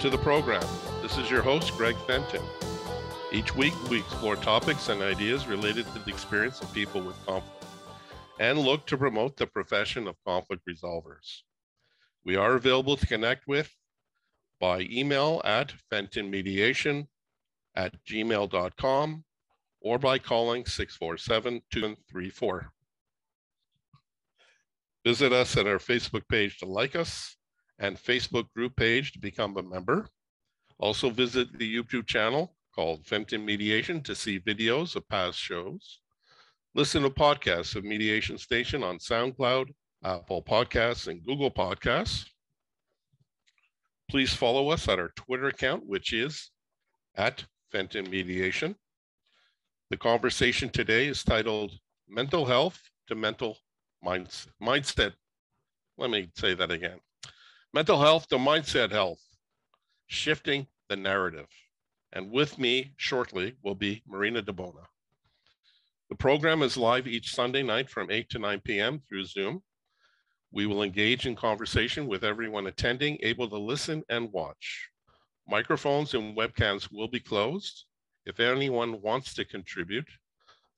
to the program. This is your host, Greg Fenton. Each week, we explore topics and ideas related to the experience of people with conflict and look to promote the profession of conflict resolvers. We are available to connect with by email at fentonmediation@gmail.com or by calling 647-2134. Visit us at our Facebook page to like us and Facebook group page to become a member. Also visit the YouTube channel called Fenton Mediation to see videos of past shows. Listen to podcasts of Mediation Station on SoundCloud, Apple Podcasts, and Google Podcasts. Please follow us at our Twitter account, which is at Fenton Mediation. The conversation today is titled Mental Health to Mental Mindset. Let me say that again. Mental health to mindset health, shifting the narrative. And with me shortly will be Marina de Bona. The program is live each Sunday night from 8 to 9 p.m. through Zoom. We will engage in conversation with everyone attending, able to listen and watch. Microphones and webcams will be closed. If anyone wants to contribute,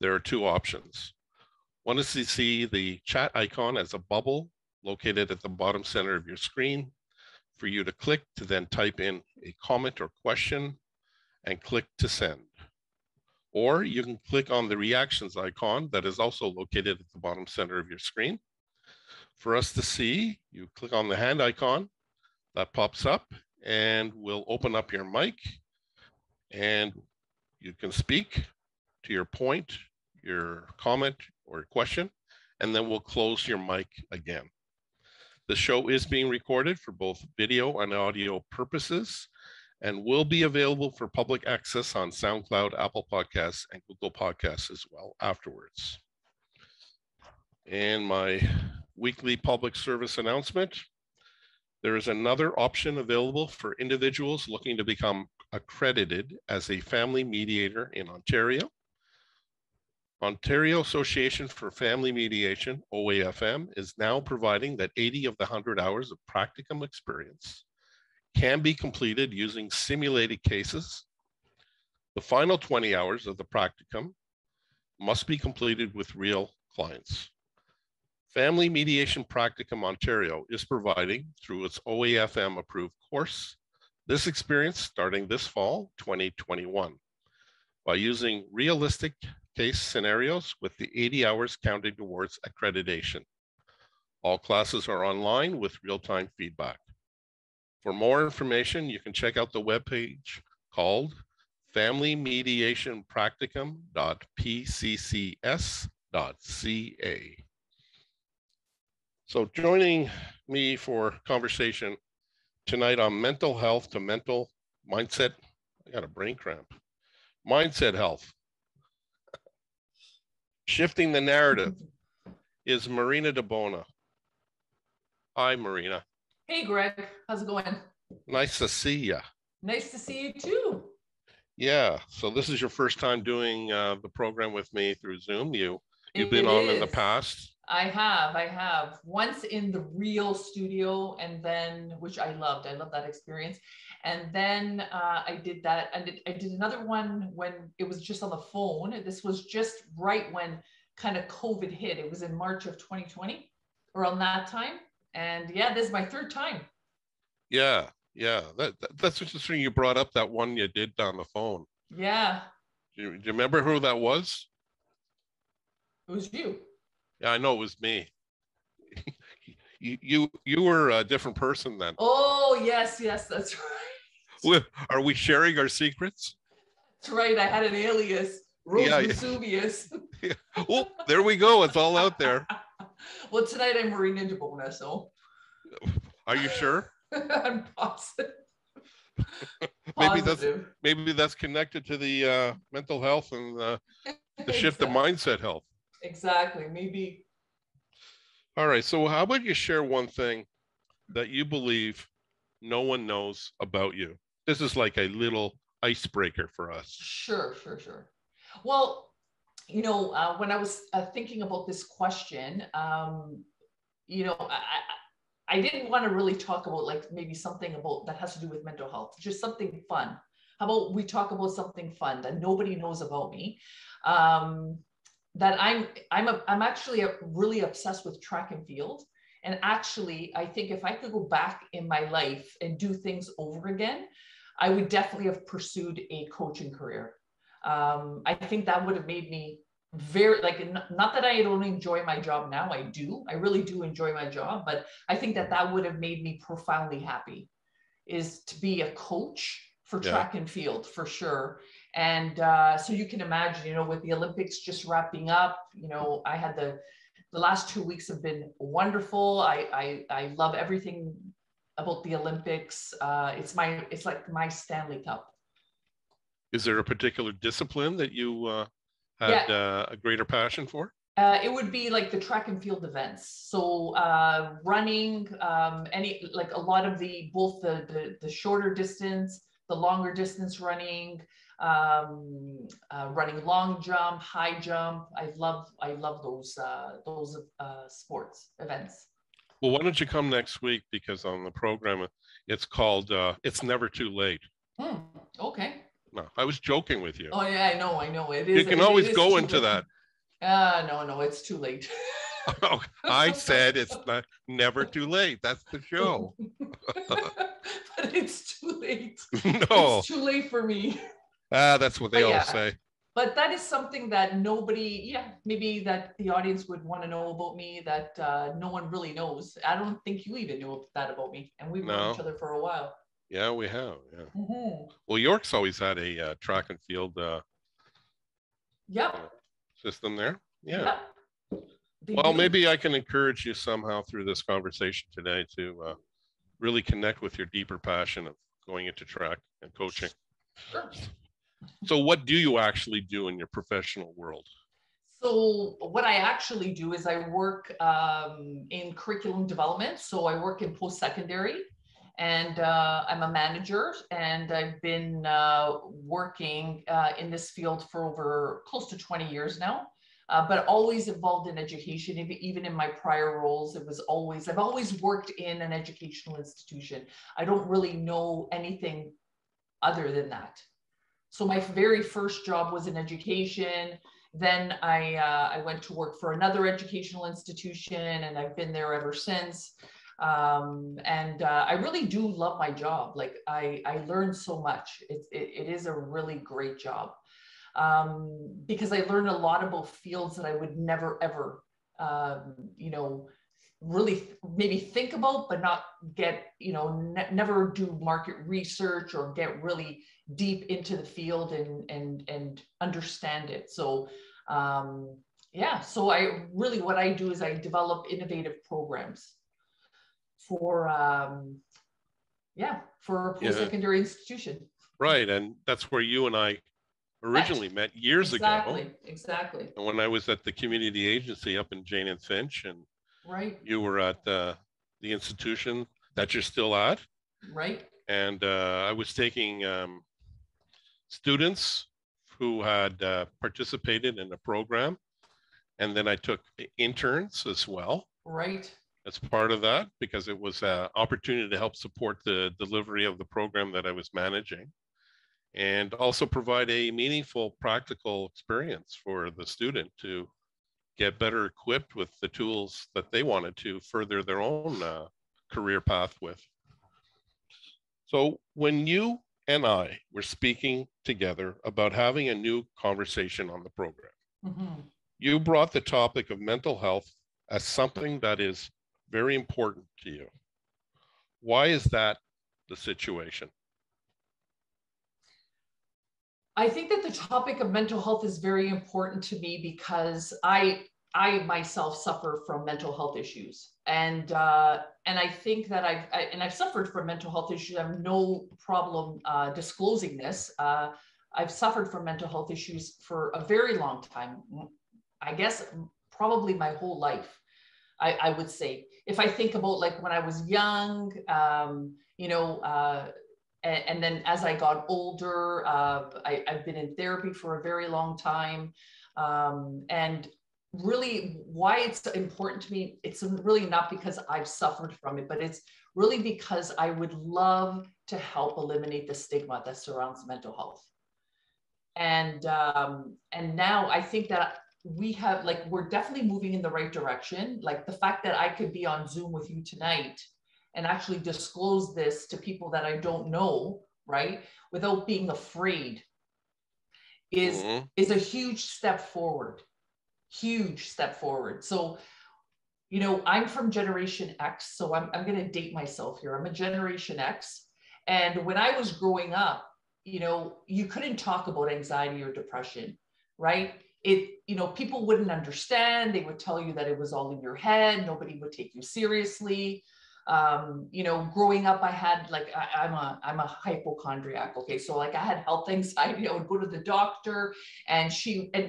there are two options. One is to see the chat icon as a bubble located at the bottom center of your screen for you to click to then type in a comment or question and click to send. Or you can click on the reactions icon that is also located at the bottom center of your screen. For us to see, you click on the hand icon that pops up and we'll open up your mic and you can speak to your point, your comment or question, and then we'll close your mic again. The show is being recorded for both video and audio purposes and will be available for public access on SoundCloud, Apple Podcasts, and Google Podcasts as well afterwards. And my weekly public service announcement, there is another option available for individuals looking to become accredited as a family mediator in Ontario. Ontario Association for Family Mediation, OAFM, is now providing that 80 of the 100 hours of practicum experience can be completed using simulated cases. The final 20 hours of the practicum must be completed with real clients. Family Mediation Practicum Ontario is providing, through its OAFM approved course, this experience starting this fall, 2021, by using realistic case scenarios with the 80 hours counting towards accreditation. All classes are online with real-time feedback. For more information, you can check out the webpage called familymediationpracticum.pccs.ca. So joining me for conversation tonight on mental health to mental mindset, I got a brain cramp, mindset health. Shifting the narrative is Marina de Bona. Hi, Marina. Hey, Greg. How's it going? Nice to see you. Nice to see you too. Yeah. So this is your first time doing the program with me through Zoom. You've been on in the past. I have. Once in the real studio, and then, which I loved. I love that experience. And then I did that. And I did another one when it was just on the phone. This was just right when kind of COVID hit. It was in March of 2020, around that time. And yeah, this is my third time. Yeah. That's interesting. You brought up that one you did on the phone. Yeah. Do you remember who that was? It was you. Yeah, I know it was me. you were a different person then. Oh, yes, that's right. Are we sharing our secrets? That's right. I had an alias, Rose Vesuvius. Yeah. Well, there we go. It's all out there. Well, tonight I'm Marina de Bona, so. Are you sure? I'm positive. Maybe that's connected to the mental health and the shift to mindset health. Exactly. Maybe. All right. So how about you share one thing that you believe no one knows about you? This is like a little icebreaker for us. Sure. Well, you know, when I was thinking about this question, you know, I didn't want to really talk about like maybe something about that has to do with mental health, just something fun. How about we talk about something fun that nobody knows about me? That I'm actually really obsessed with track and field. And actually, I think if I could go back in my life and do things over again, I would definitely have pursued a coaching career. I think that would have made me very, like, not that I don't enjoy my job now, I do. I really do enjoy my job, but I think that that would have made me profoundly happy, is to be a coach for track and field, for sure. And so you can imagine, you know, with the Olympics just wrapping up, you know, I had the last 2 weeks have been wonderful. I love everything about the Olympics. It's like my Stanley Cup. Is there a particular discipline that you had a greater passion for? It would be like the track and field events. So running, like a lot of both the shorter distance, the longer distance running, running long jump, high jump. I love those sports events. Well, why don't you come next week, because on the program it's called It's Never Too Late. Okay. No, I was joking with you. Oh yeah, I know. It is. You can always go into that. No, it's too late. Oh, I said it's never too late. That's the show. But it's too late. No. It's too late for me. That's what they all say. But that is something that nobody, maybe that the audience would want to know about me, that no one really knows. I don't think you even knew that about me. And we've known each other for a while. Yeah, we have. Yeah. Well, York's always had a track and field system there. Yeah. Well, maybe I can encourage you somehow through this conversation today to really connect with your deeper passion of going into track and coaching. Sure. So what do you actually do in your professional world? So what I actually do is I work in curriculum development. So I work in post-secondary. And I'm a manager, and I've been working in this field for over close to 20 years now, but always involved in education. Even in my prior roles, I've always worked in an educational institution. I don't really know anything other than that. So my very first job was in education. Then I went to work for another educational institution, and I've been there ever since. I really do love my job. Like I learned so much. It is a really great job, because I learned a lot about fields that I would never ever, really maybe think about, but not get, never do market research or get really deep into the field and understand it. So so what I do is I develop innovative programs for a post-secondary institution. Right, and that's where you and I originally met years ago. Exactly. And when I was at the community agency up in Jane and Finch, and you were at the institution that you're still at. Right. And I was taking students who had participated in the program, and then I took interns as well. Right. As part of that, because it was an opportunity to help support the delivery of the program that I was managing, and also provide a meaningful practical experience for the student to get better equipped with the tools that they wanted to further their own career path with. So when you and I were speaking together about having a new conversation on the program, you brought the topic of mental health as something that is very important to you. Why is that the situation? I think that the topic of mental health is very important to me because I myself suffer from mental health issues, and I think that I've suffered from mental health issues. I have no problem disclosing this. I've suffered from mental health issues for a very long time. I guess probably my whole life. I would say, if I think about like when I was young, and then as I got older, I've been in therapy for a very long time. And really why it's important to me, it's really not because I've suffered from it, but it's really because I would love to help eliminate the stigma that surrounds mental health. And now I think that we have, like, we're definitely moving in the right direction. Like the fact that I could be on Zoom with you tonight and actually disclose this to people that I don't know, right, without being afraid is a huge step forward. Huge step forward. So, you know, I'm from Generation X, so I'm going to date myself here. I'm a Generation X. And when I was growing up, you know, you couldn't talk about anxiety or depression, right? You know, people wouldn't understand. They would tell you that it was all in your head. Nobody would take you seriously. You know, growing up, I had like, I'm a hypochondriac. Okay. So like I had health anxiety. I would go to the doctor and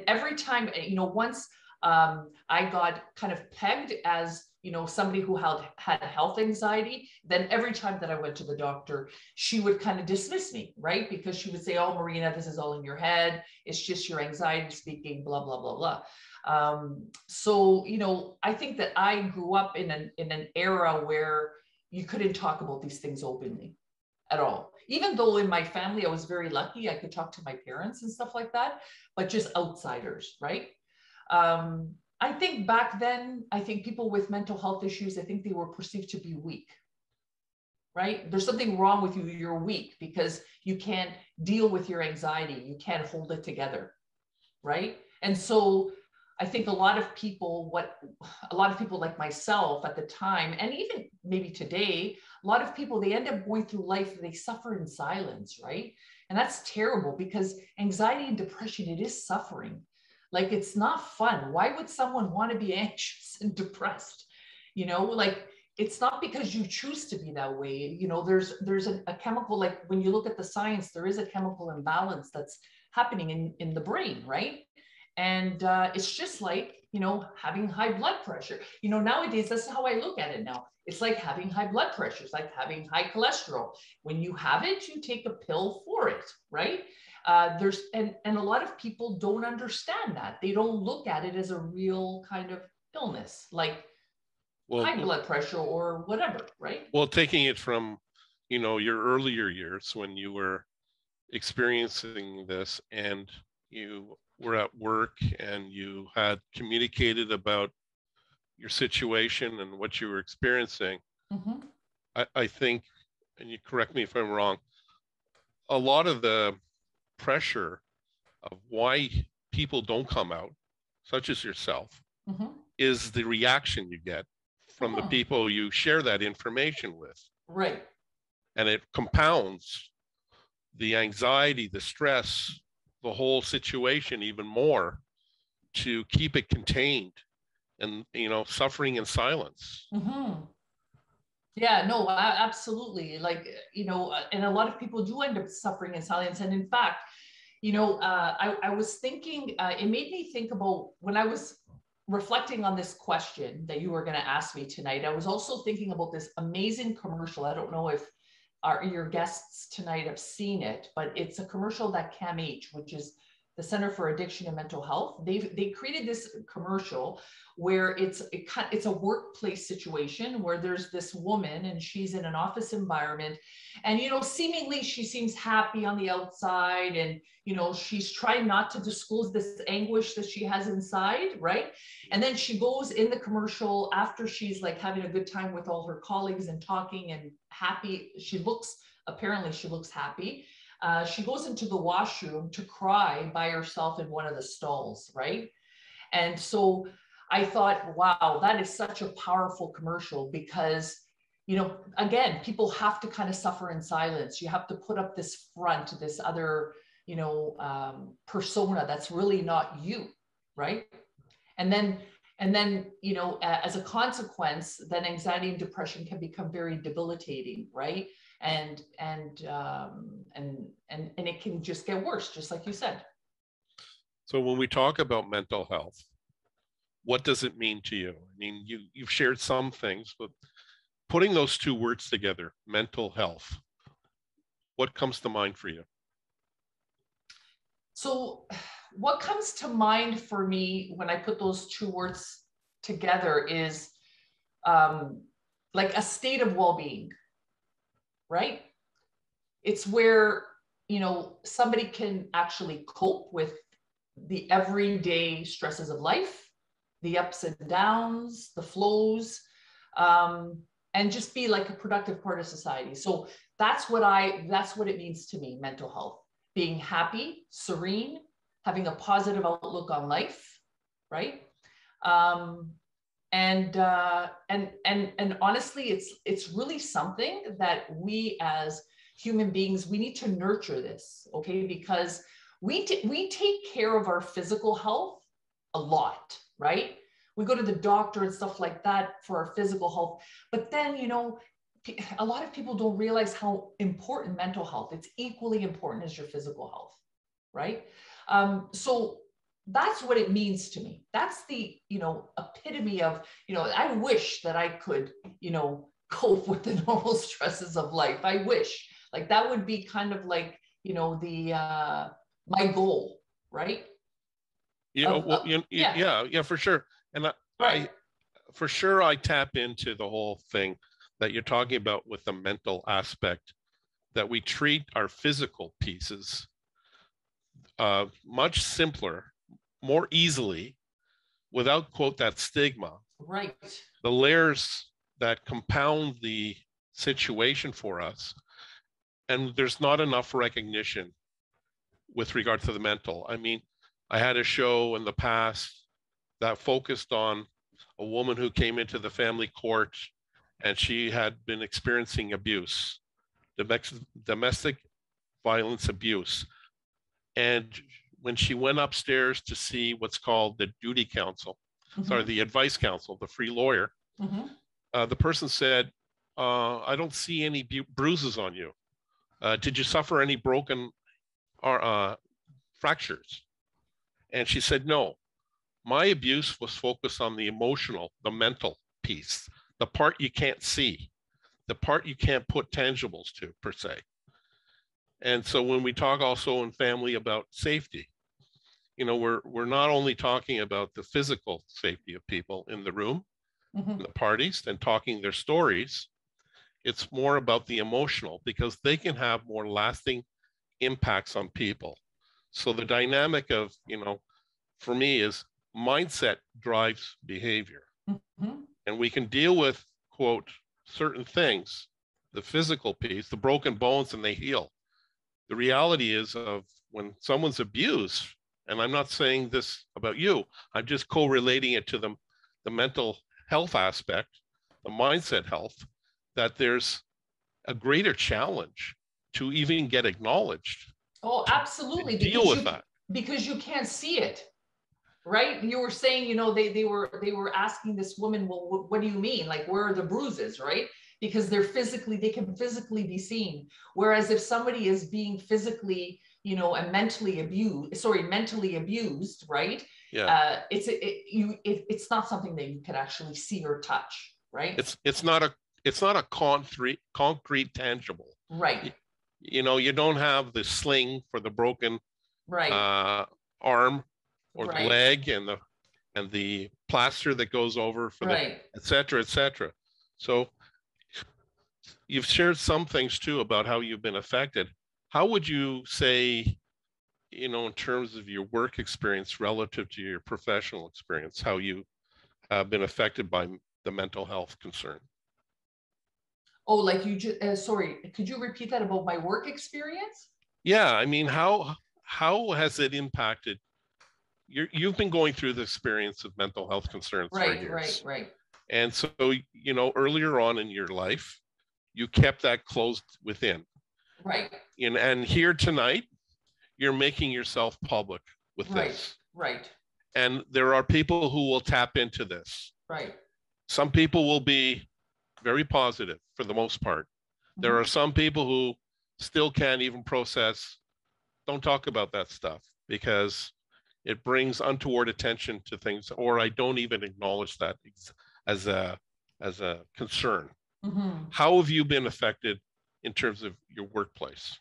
every time, you know, once I got kind of pegged as, you know, somebody who had health anxiety, then every time that I went to the doctor, she would kind of dismiss me, right? Because she would say, oh, Marina, this is all in your head. It's just your anxiety speaking, blah, blah, blah, blah. So, you know, I think that I grew up in an era where you couldn't talk about these things openly at all. Even though in my family, I was very lucky, I could talk to my parents and stuff like that, but just outsiders, right? I think back then, I think people with mental health issues, I think they were perceived to be weak, right? There's something wrong with you. You're weak because you can't deal with your anxiety. You can't hold it together, right? And so I think a lot of people like myself at the time, and even maybe today, a lot of people, they end up going through life, they suffer in silence, right? And that's terrible because anxiety and depression, it is suffering. Like, it's not fun. Why would someone want to be anxious and depressed? You know, like, it's not because you choose to be that way. You know, there's a chemical, like when you look at the science, there is a chemical imbalance that's happening in the brain, right? And it's just like, you know, having high blood pressure. You know, nowadays, that's how I look at it now. It's like having high blood pressure. It's like having high cholesterol. When you have it, you take a pill for it, right? And a lot of people don't understand that. They don't look at it as a real kind of illness, like high blood pressure or whatever, right? Well, taking it from, you know, your earlier years when you were experiencing this and you were at work and you had communicated about your situation and what you were experiencing, I think, and you correct me if I'm wrong, a lot of the pressure of why people don't come out, such as yourself, is the reaction you get from the people you share that information with. Right. And it compounds the anxiety, the stress, the whole situation even more to keep it contained and, you know, suffering in silence. Yeah, no, absolutely. Like, you know, and a lot of people do end up suffering in silence. And in fact, you know, I was thinking, it made me think about when I was reflecting on this question that you were going to ask me tonight. I was also thinking about this amazing commercial. I don't know if your guests tonight have seen it, but it's a commercial that CAMH, which is the Center for Addiction and Mental Health, they created this commercial where it's a workplace situation where there's this woman and she's in an office environment, and, you know, seemingly she seems happy on the outside, and, you know, she's trying not to disclose this anguish that she has inside, right? And then she goes in the commercial after she's like having a good time with all her colleagues and talking and happy. Apparently she looks happy. She goes into the washroom to cry by herself in one of the stalls, right? And so I thought, wow, that is such a powerful commercial because, you know, again, people have to kind of suffer in silence. You have to put up this front, this other, you know, persona that's really not you, right? And then, you know, as a consequence, then anxiety and depression can become very debilitating, right? And it can just get worse, just like you said. So when we talk about mental health, what does it mean to you? I mean, you've shared some things, but putting those two words together, mental health, what comes to mind for you? So what comes to mind for me when I put those two words together is like a state of well-being, right? It's where, you know, somebody can actually cope with the everyday stresses of life, the ups and downs, the flows, and just be like a productive part of society. So that's what it means to me, mental health, being happy, serene, having a positive outlook on life, right? And honestly, it's really something that we as human beings, we need to nurture this, okay? Because we take care of our physical health a lot, right? We go to the doctor and stuff like that for our physical health. But then, you know, a lot of people don't realize how important mental health, it's equally important as your physical health, right? So that's what it means to me. That's the, you know, epitome of, you know, I wish that I could, you know, cope with the normal stresses of life. I wish, like, that would be kind of like, you know, the, my goal, right? Yeah, well, yeah, for sure. And Right. for sure, I tap into the whole thing that you're talking about with the mental aspect, that we treat our physical pieces much simpler, more easily, without, quote, that stigma. Right. The layers that compound the situation for us, and there's not enough recognition with regard to the mental. I mean, I had a show in the past that focused on a woman who came into the family court and she had been experiencing abuse, domestic violence abuse. And when she went upstairs to see what's called the duty counsel, the advice counsel, the free lawyer, the person said, I don't see any bruises on you. Did you suffer any broken fractures? And she said, no, my abuse was focused on the emotional, the mental piece, the part you can't see, the part you can't put tangibles to, per se. And so when we talk also in family about safety, you know, we're not only talking about the physical safety of people in the room, in the parties, and talking their stories. It's more about the emotional, because they can have more lasting impacts on people. So the dynamic of, you know, for me is mindset drives behavior. And we can deal with, quote, certain things, the physical piece, the broken bones, and they heal. The reality is of when someone's abused, and I'm not saying this about you, I'm just correlating it to the mental health aspect, the mindset health, that there's a greater challenge to even get acknowledged. Oh, absolutely. To deal with that. Because you can't see it, right? You were saying, you know, they were asking this woman, well, what do you mean? Like, where are the bruises, right? Because they can physically be seen. Whereas if somebody is being physically, you know, and mentally abused, right? Yeah. It's not something that you can actually see or touch, right? It's not a concrete tangible. Right. You know, you don't have the sling for the broken arm or the leg and the plaster that goes over for the et cetera, et cetera. So you've shared some things too about how you've been affected. How would you say, you know, in terms of your work experience relative to your professional experience, how you have been affected by the mental health concern? Oh, like you just, sorry, could you repeat that about my work experience? Yeah, I mean, how has it impacted? You've been going through the experience of mental health concerns for years. Right. And so, you know, earlier on in your life, you kept that closed within. Right. And here tonight, you're making yourself public with this. Right. And there are people who will tap into this. Right. Some people will be very positive for the most part. There are some people who still can't even process, don't talk about that stuff because it brings untoward attention to things, or I don't even acknowledge that as a concern. How have you been affected in terms of your workplace?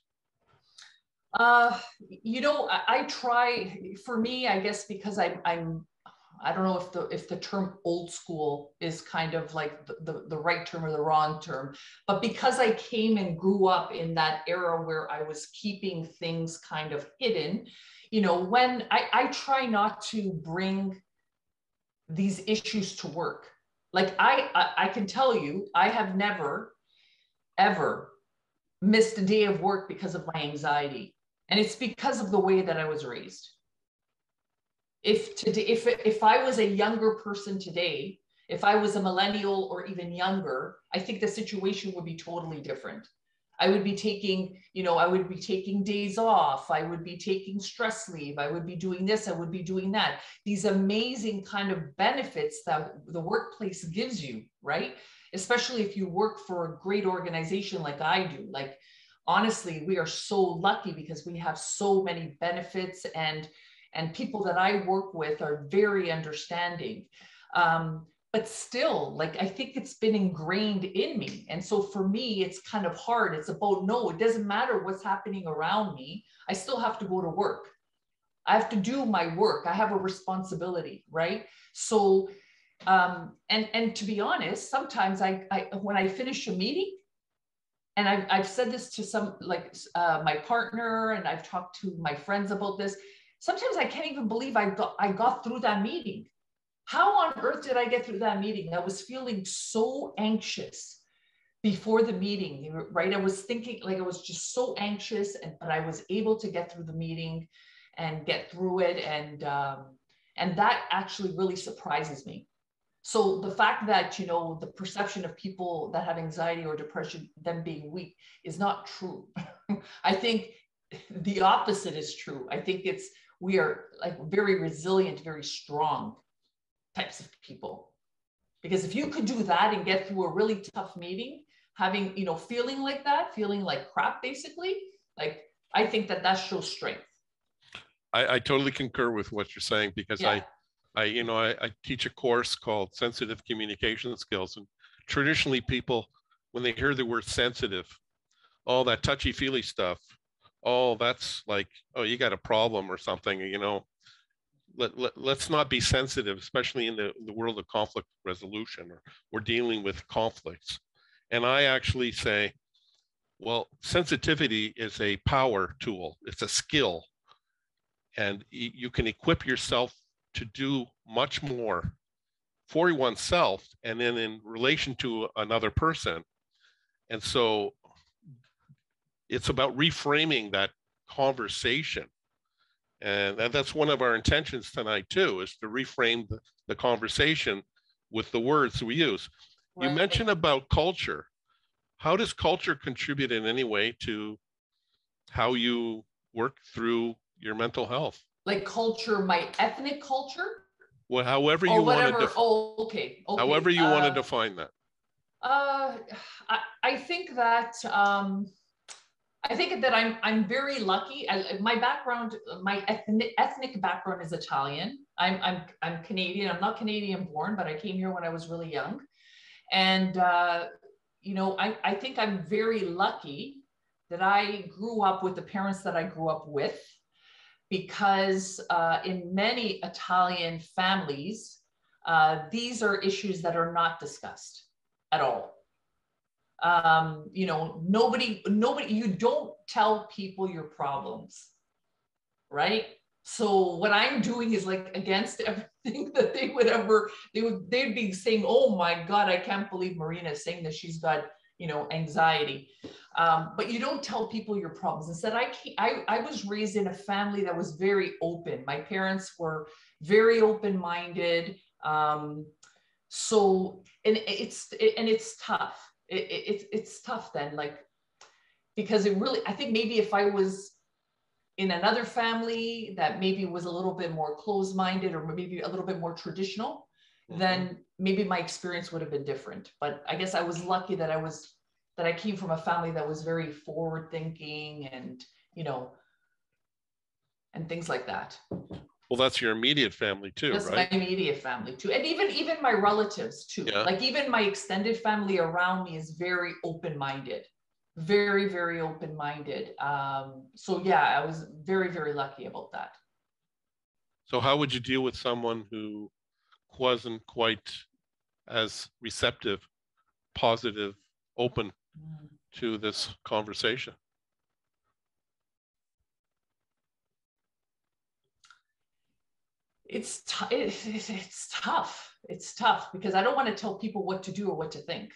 I try, for me, I guess, because I don't know if the term old school is kind of like the right term or the wrong term, but because I came and grew up in that era where I was keeping things kind of hidden, when I try not to bring these issues to work. Like I can tell you, I have never, ever missed a day of work because of my anxiety. And it's because of the way that I was raised. If I was a younger person today, if I was a millennial or even younger, I think the situation would be totally different. I would be taking days off. I would be taking stress leave. I would be doing this. I would be doing that. These amazing kind of benefits that the workplace gives you, right? Especially if you work for a great organization like I do. Like, honestly, we are so lucky because we have so many benefits, and people that I work with are very understanding. But still, like, I think it's been ingrained in me. And so for me, it's kind of hard. It's about, no, it doesn't matter what's happening around me. I still have to go to work. I have to do my work. I have a responsibility, right? So, and to be honest, sometimes I when I finish a meeting, and I've said this to some, like my partner, and I've talked to my friends about this. Sometimes I can't even believe I got through that meeting. How on earth did I get through that meeting? I was feeling so anxious before the meeting, right? I was thinking, like, I was just so anxious, but I was able to get through the meeting and get through it. And that actually really surprises me. So the fact that, the perception of people that have anxiety or depression, them being weak, is not true. I think the opposite is true. I think we are like very resilient, very strong types of people. Because if you could do that and get through a really tough meeting, having, feeling like that, feeling like crap, basically, like, I think that shows strength. I totally concur with what you're saying, because Yeah. I teach a course called Sensitive Communication Skills. And traditionally people, when they hear the word sensitive, all that touchy-feely stuff, that's like, oh, you got a problem or something, let's not be sensitive, especially in the world of conflict resolution, or we're dealing with conflicts. And I actually say, well, sensitivity is a power tool. It's a skill. And you can equip yourself to do much more for oneself and then in relation to another person. And so it's about reframing that conversation. And that's one of our intentions tonight too, is to reframe the conversation with the words we use. Right. You mentioned about culture. How does culture contribute in any way to how you work through your mental health? Like culture, my ethnic culture? Well, however you want to define. Oh, okay. However you want to define that. I think that I'm very lucky. My background, my ethnic background is Italian. I'm Canadian. I'm not Canadian born, but I came here when I was really young. And I think I'm very lucky that I grew up with the parents that I grew up with, because in many Italian families, these are issues that are not discussed at all. Nobody, you don't tell people your problems, right? So what I'm doing is like against everything that they'd be saying, oh my God, I can't believe Marina is saying that she's got, anxiety. But you don't tell people your problems. Instead, I was raised in a family that was very open. My parents were very open-minded. So, and it's tough. It's tough then, like, because I think maybe if I was in another family that maybe was a little bit more closed-minded or maybe a little bit more traditional, then maybe my experience would have been different. But I guess I was lucky that I came from a family that was very forward-thinking and, and things like that. Well, that's your immediate family too, that's right? My immediate family too. And even my relatives too. Yeah. Like even my extended family around me is very open-minded. very, very open-minded. So yeah, I was very, very lucky about that. So how would you deal with someone who wasn't quite as receptive, positive, open to this conversation? It's tough. It's tough because I don't want to tell people what to do or what to think,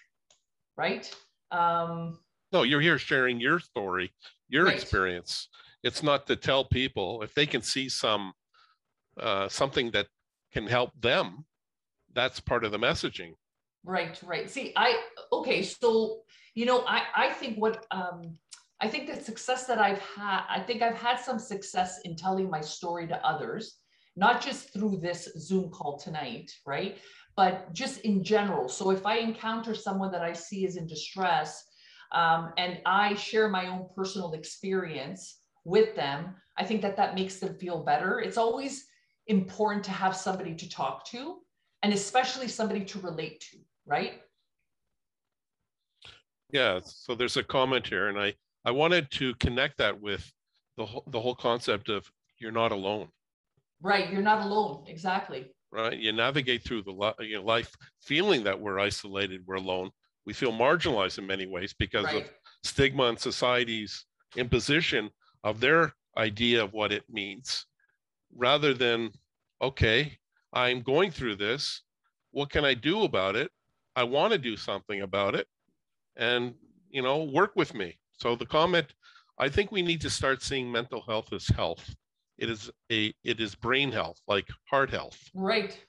right? No, you're here sharing your story, your right. experience. It's not to tell people. If they can see something that can help them, that's part of the messaging. Right, right. See, okay, so, I think I think the success that I think I've had some success in telling my story to others, not just through this Zoom call tonight, right? But just in general. So if I encounter someone that I see is in distress, and I share my own personal experience with them, I think that makes them feel better. It's always important to have somebody to talk to, and especially somebody to relate to, right? Yeah, so there's a comment here, and I wanted to connect that with the whole concept of you're not alone. Right, you're not alone, exactly. Right, you navigate through the life feeling that we're isolated, we're alone. We feel marginalized in many ways because of stigma and society's imposition of their idea of what it means, rather than, okay, I'm going through this. What can I do about it? I want to do something about it, and work with me. So the comment, I think we need to start seeing mental health as health. It is brain health, like heart health. Right.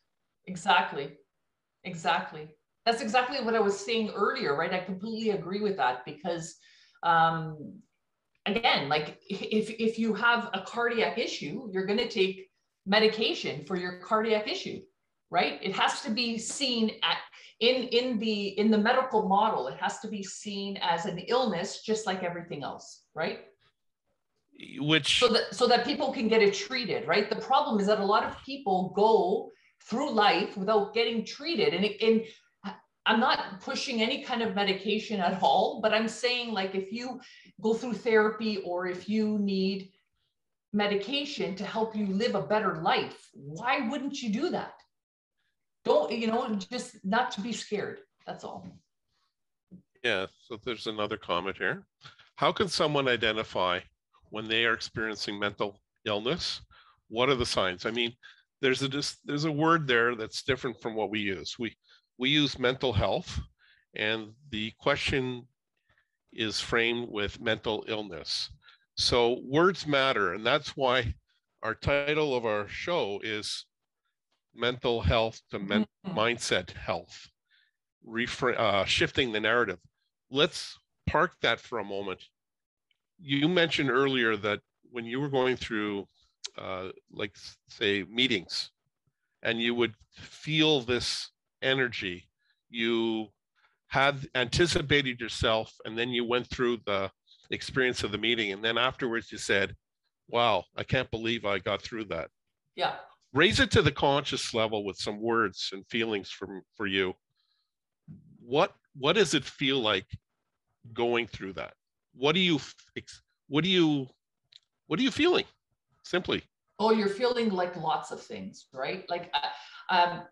Exactly. That's exactly what I was saying earlier, right? I completely agree with that because, again, like if you have a cardiac issue, you're going to take medication for your cardiac issue, right? It has to be seen in the medical model. It has to be seen as an illness, just like everything else, right? So that people can get it treated, right? The problem is that a lot of people go through life without getting treated, and I'm not pushing any kind of medication at all, but I'm saying, like, if you go through therapy or if you need medication to help you live a better life, why wouldn't you do that? Don't, just not to be scared. That's all. Yeah, so there's another comment here. How can someone identify when they are experiencing mental illness? What are the signs? I mean, there's a word there that's different from what we use. We use mental health, and the question is framed with mental illness. So words matter, and that's why our title of our show is Mental Health to Mindset Health, shifting the narrative. Let's park that for a moment. You mentioned earlier that when you were going through, like, say, meetings, and you would feel this energy, you had anticipated yourself, and then you went through the experience of the meeting, and then afterwards you said, wow, I can't believe I got through that. Yeah. Raise it to the conscious level with some words and feelings for you. What does it feel like going through that? What are you feeling? Simply. Oh, you're feeling like lots of things, right? Like,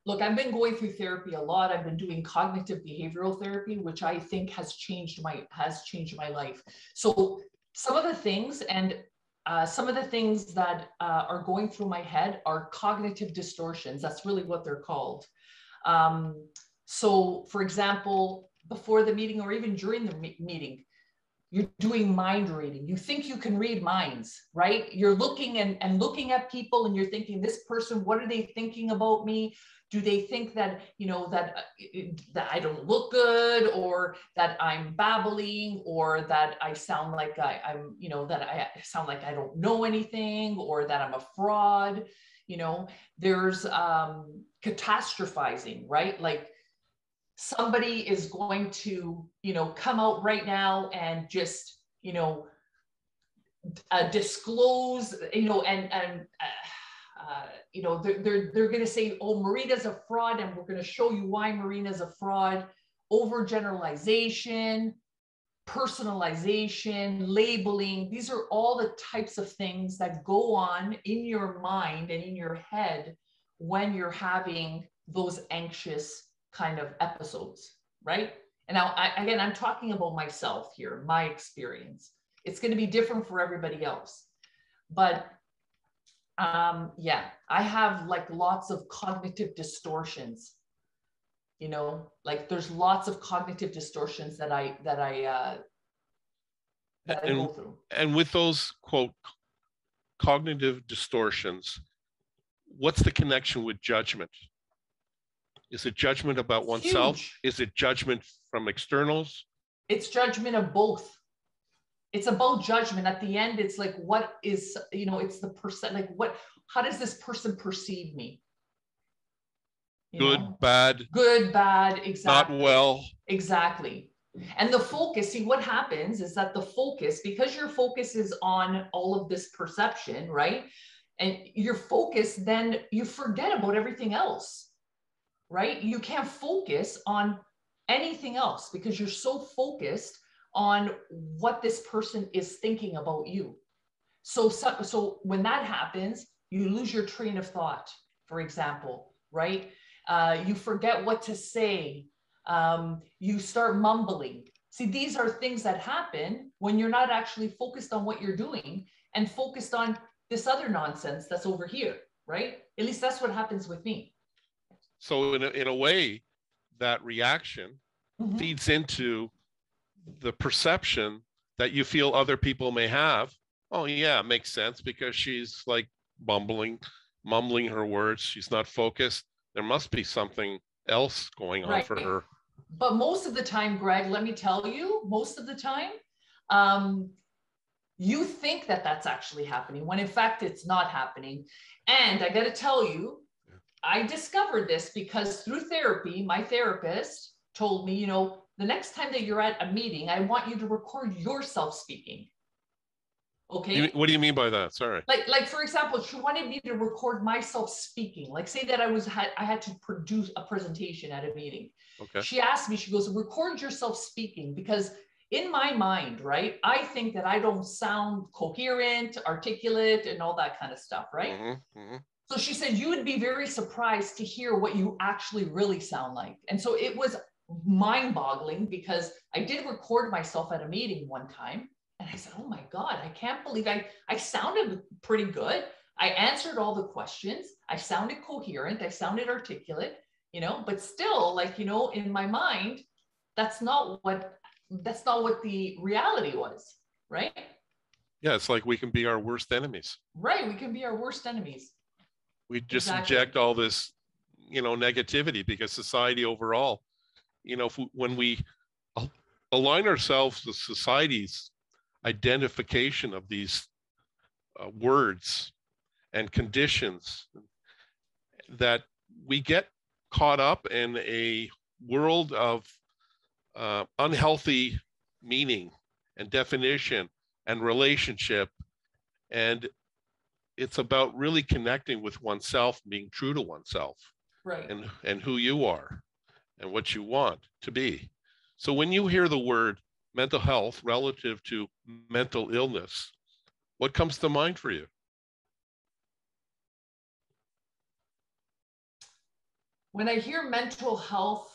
look, I've been going through therapy a lot. I've been doing cognitive behavioral therapy, which I think has changed my life. So some of the things that are going through my head are cognitive distortions. That's really what they're called. So, for example, before the meeting or even during the meeting, you're doing mind reading. You think you can read minds, right? You're looking and looking at people, and you're thinking, this person, what are they thinking about me? Do they think that, that I don't look good, or that I'm babbling, or that I sound like that I sound like I don't know anything, or that I'm a fraud? There's catastrophizing, right? Like, somebody is going to, come out right now and just, disclose, they're going to say, oh, Marina's a fraud, and we're going to show you why Marina's a fraud. Overgeneralization, personalization, labeling. These are all the types of things that go on in your mind and in your head when you're having those anxious kind of episodes, right? And now, again, I'm talking about myself here, my experience. It's going to be different for everybody else. But yeah, I have like lots of cognitive distortions. You know, like there's lots of cognitive distortions that I go through. And with those, quote, cognitive distortions, what's the connection with judgment? Is it judgment about oneself? Huge. Is it judgment from externals? It's judgment of both. It's about judgment. At the end, it's like, what is, you know, it's the person, like how does this person perceive me? Good, bad. Good, bad, exactly. Not well. Exactly. And the focus, see what happens is that the focus, because your focus is on all of this perception, right? And your focus, then you forget about everything else, right? You can't focus on anything else because you're so focused on what this person is thinking about you. So when that happens, you lose your train of thought, for example, right? You forget what to say. You start mumbling. See, these are things that happen when you're not actually focused on what you're doing and focused on this other nonsense that's over here, right? At least that's what happens with me. So in a way, that reaction feeds into the perception that you feel other people may have. Oh yeah, it makes sense because she's like mumbling her words. She's not focused. There must be something else going on for her. But most of the time, Greg, let me tell you, most of the time, you think that that's actually happening when in fact it's not happening. And I got to tell you, I discovered this because through therapy, my therapist told me, you know, the next time that you're at a meeting, I want you to record yourself speaking. Okay. What do you mean by that? Sorry. Like for example, she wanted me to record myself speaking. Like say that I had to produce a presentation at a meeting. Okay. She asked me, she goes, record yourself speaking, because in my mind, right, I think that I don't sound coherent, articulate, and all that kind of stuff, right? So she said, you would be very surprised to hear what you actually really sound like. And so it was mind-boggling because I did record myself at a meeting one time. And I said, oh my God, I can't believe I sounded pretty good. I answered all the questions. I sounded coherent. I sounded articulate, you know, but still, like, you know, in my mind, that's not what the reality was, right? Yeah, it's like we can be our worst enemies. Right, we can be our worst enemies. We just inject all this, you know, negativity because society overall, you know, when we align ourselves with society's identification of these words and conditions, that we get caught up in a world of unhealthy meaning and definition and relationship. And it's about really connecting with oneself, being true to oneself, right? And who you are and what you want to be. So when you hear the word mental health relative to mental illness, what comes to mind for you? When I hear mental health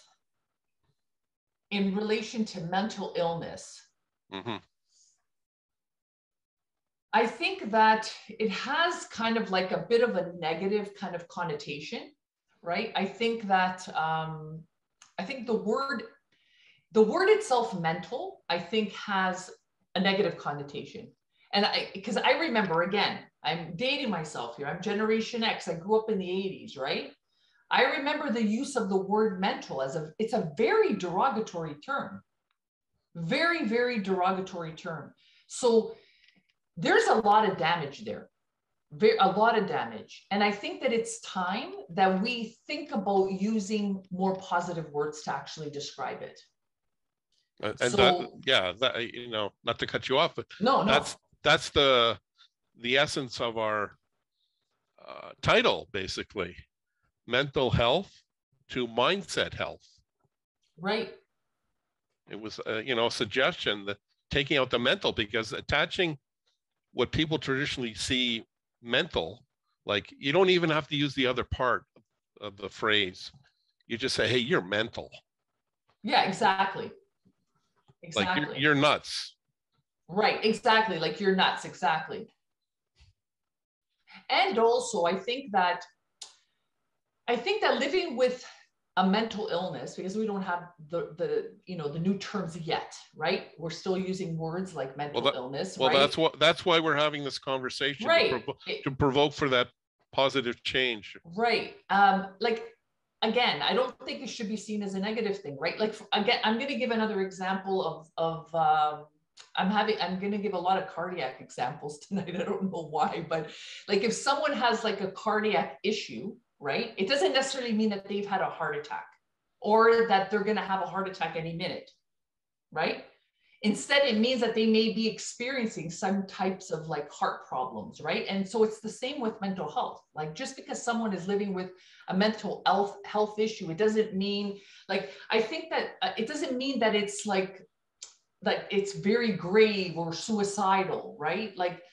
in relation to mental illness, I think that it has kind of like a bit of a negative kind of connotation, right? I think that, I think the word itself, mental, I think has a negative connotation. And because I remember, again, I'm dating myself here. I'm Generation X. I grew up in the 80s, right? I remember the use of the word mental it's a very derogatory term. Very, very derogatory term. So there's a lot of damage there. A lot of damage. And I think that it's time that we think about using more positive words to actually describe it. And so, that, you know, not to cut you off, but that's the essence of our title, basically. Mental health to mindset health. Right. It was, a suggestion that taking out the mental, because attaching what people traditionally see mental, like you don't even have to use the other part of the phrase. You just say, hey, you're mental. Yeah, exactly. Like Exactly. you're nuts. Right, exactly. Like you're nuts, exactly. And also, I think that living with a mental illness, because we don't have the new terms yet, right? We're still using words like mental illness, well, right? that's why we're having this conversation, right. To provoke for that positive change. Right. Like again, I don't think it should be seen as a negative thing, right? Like again, I'm going to give another example of I'm going to give a lot of cardiac examples tonight. I don't know why, but like if someone has like a cardiac issue, right? It doesn't necessarily mean that they've had a heart attack or that they're going to have a heart attack any minute, right? Instead, it means that they may be experiencing some types of like heart problems, right? And so it's the same with mental health. Like just because someone is living with a mental health issue, it doesn't mean like, I think that it doesn't mean that it's like it's very grave or suicidal, right? Like,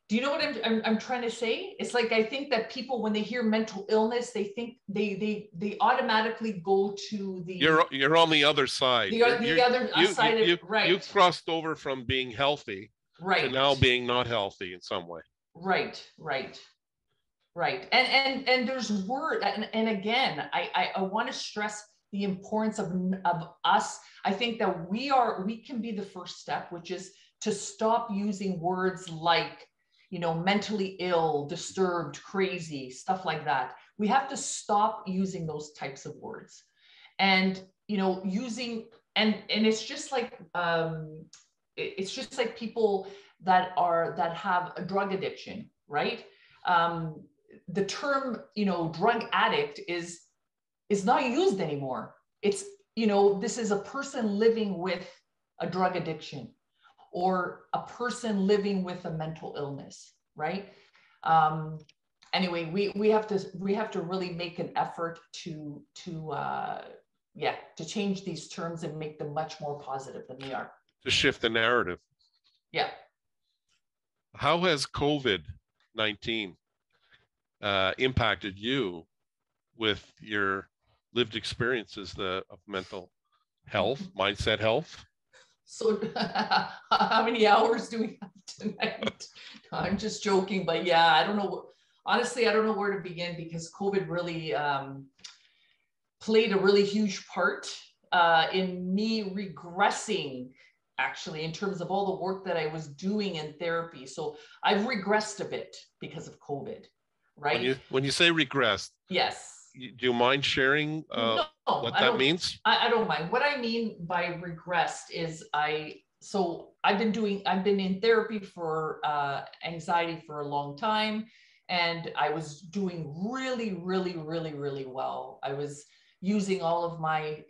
do you know what I'm trying to say? It's like I think that people, when they hear mental illness, they think they automatically go to the you're on the other side. The other side of right. You've crossed over from being healthy to now being not healthy in some way. Right. And there's word and again, I want to stress the importance of us. I think that we can be the first step, which is to stop using words like, mentally ill, disturbed, crazy, stuff like that. We have to stop using those types of words. And, using, and it's just like people that have a drug addiction, right? The term, drug addict is not used anymore. It's, this is a person living with a drug addiction or a person living with a mental illness, right? Anyway, we have to really make an effort to change these terms and make them much more positive than they are. To shift the narrative. Yeah. How has COVID-19 impacted you with your lived experiences of mental health, mindset health? So how many hours do we have tonight? No, I'm just joking, but yeah, I don't know. Honestly, I don't know where to begin because COVID really played a really huge part in me regressing, actually, in terms of all the work that I was doing in therapy. So I've regressed a bit because of COVID, right? When you say regressed, yes. Do you mind sharing what that means? I don't mind. What I mean by regressed is I've been in therapy for anxiety for a long time, and I was doing really, really, really, really well. I was using all of my,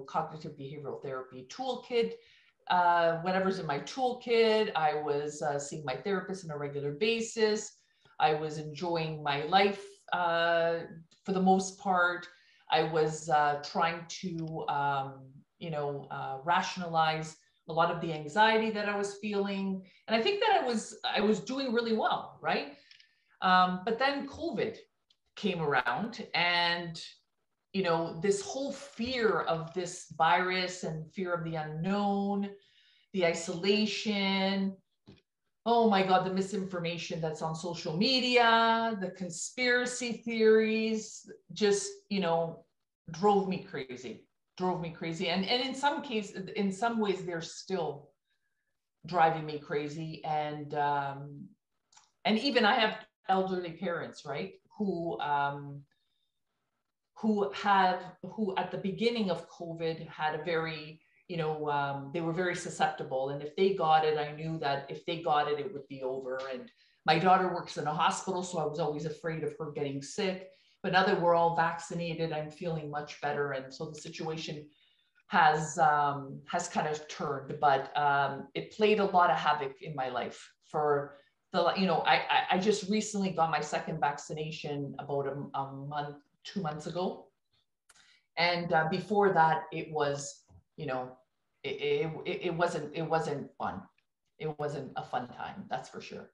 cognitive behavioral therapy toolkit, whatever's in my toolkit. I was seeing my therapist on a regular basis. I was enjoying my life for the most part. I was trying to, rationalize a lot of the anxiety that I was feeling. And I think that I was doing really well, right? But then COVID came around and, this whole fear of this virus and fear of the unknown, the isolation, oh my God, the misinformation that's on social media, the conspiracy theories, just, drove me crazy. And in some cases, in some ways, they're still driving me crazy. And even I have elderly parents, right? Who at the beginning of COVID had a very, they were very susceptible. And if they got it, I knew that if they got it, it would be over. And my daughter works in a hospital, so I was always afraid of her getting sick. But now that we're all vaccinated, I'm feeling much better. And so the situation has kind of turned, but it played a lot of havoc in my life for the, I just recently got my second vaccination about a month, 2 months ago. And before that, it was, it wasn't fun. It wasn't a fun time, that's for sure.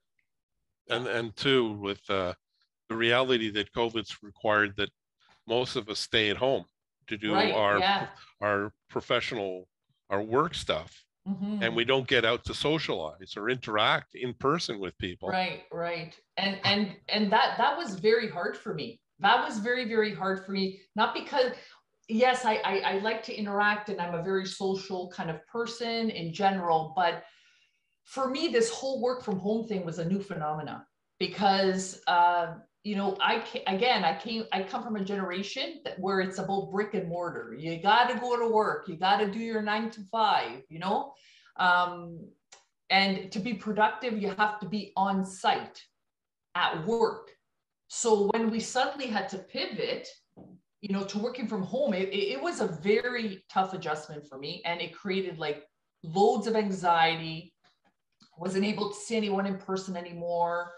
And two, with the reality that COVID's required that most of us stay at home to do Right, yeah. our professional, our work stuff. And we don't get out to socialize or interact in person with people. Right. And that was very hard for me. That was very, very hard for me. Not because, yes, I like to interact and I'm a very social kind of person in general, but for me, this whole work from home thing was a new phenomena because, you know, I come from a generation where it's about brick and mortar. You got to go to work. You got to do your 9 to 5, you know? And to be productive, you have to be on site at work. So when we suddenly had to pivot, you know, to working from home, it was a very tough adjustment for me. And it created like loads of anxiety. Wasn't able to see anyone in person anymore.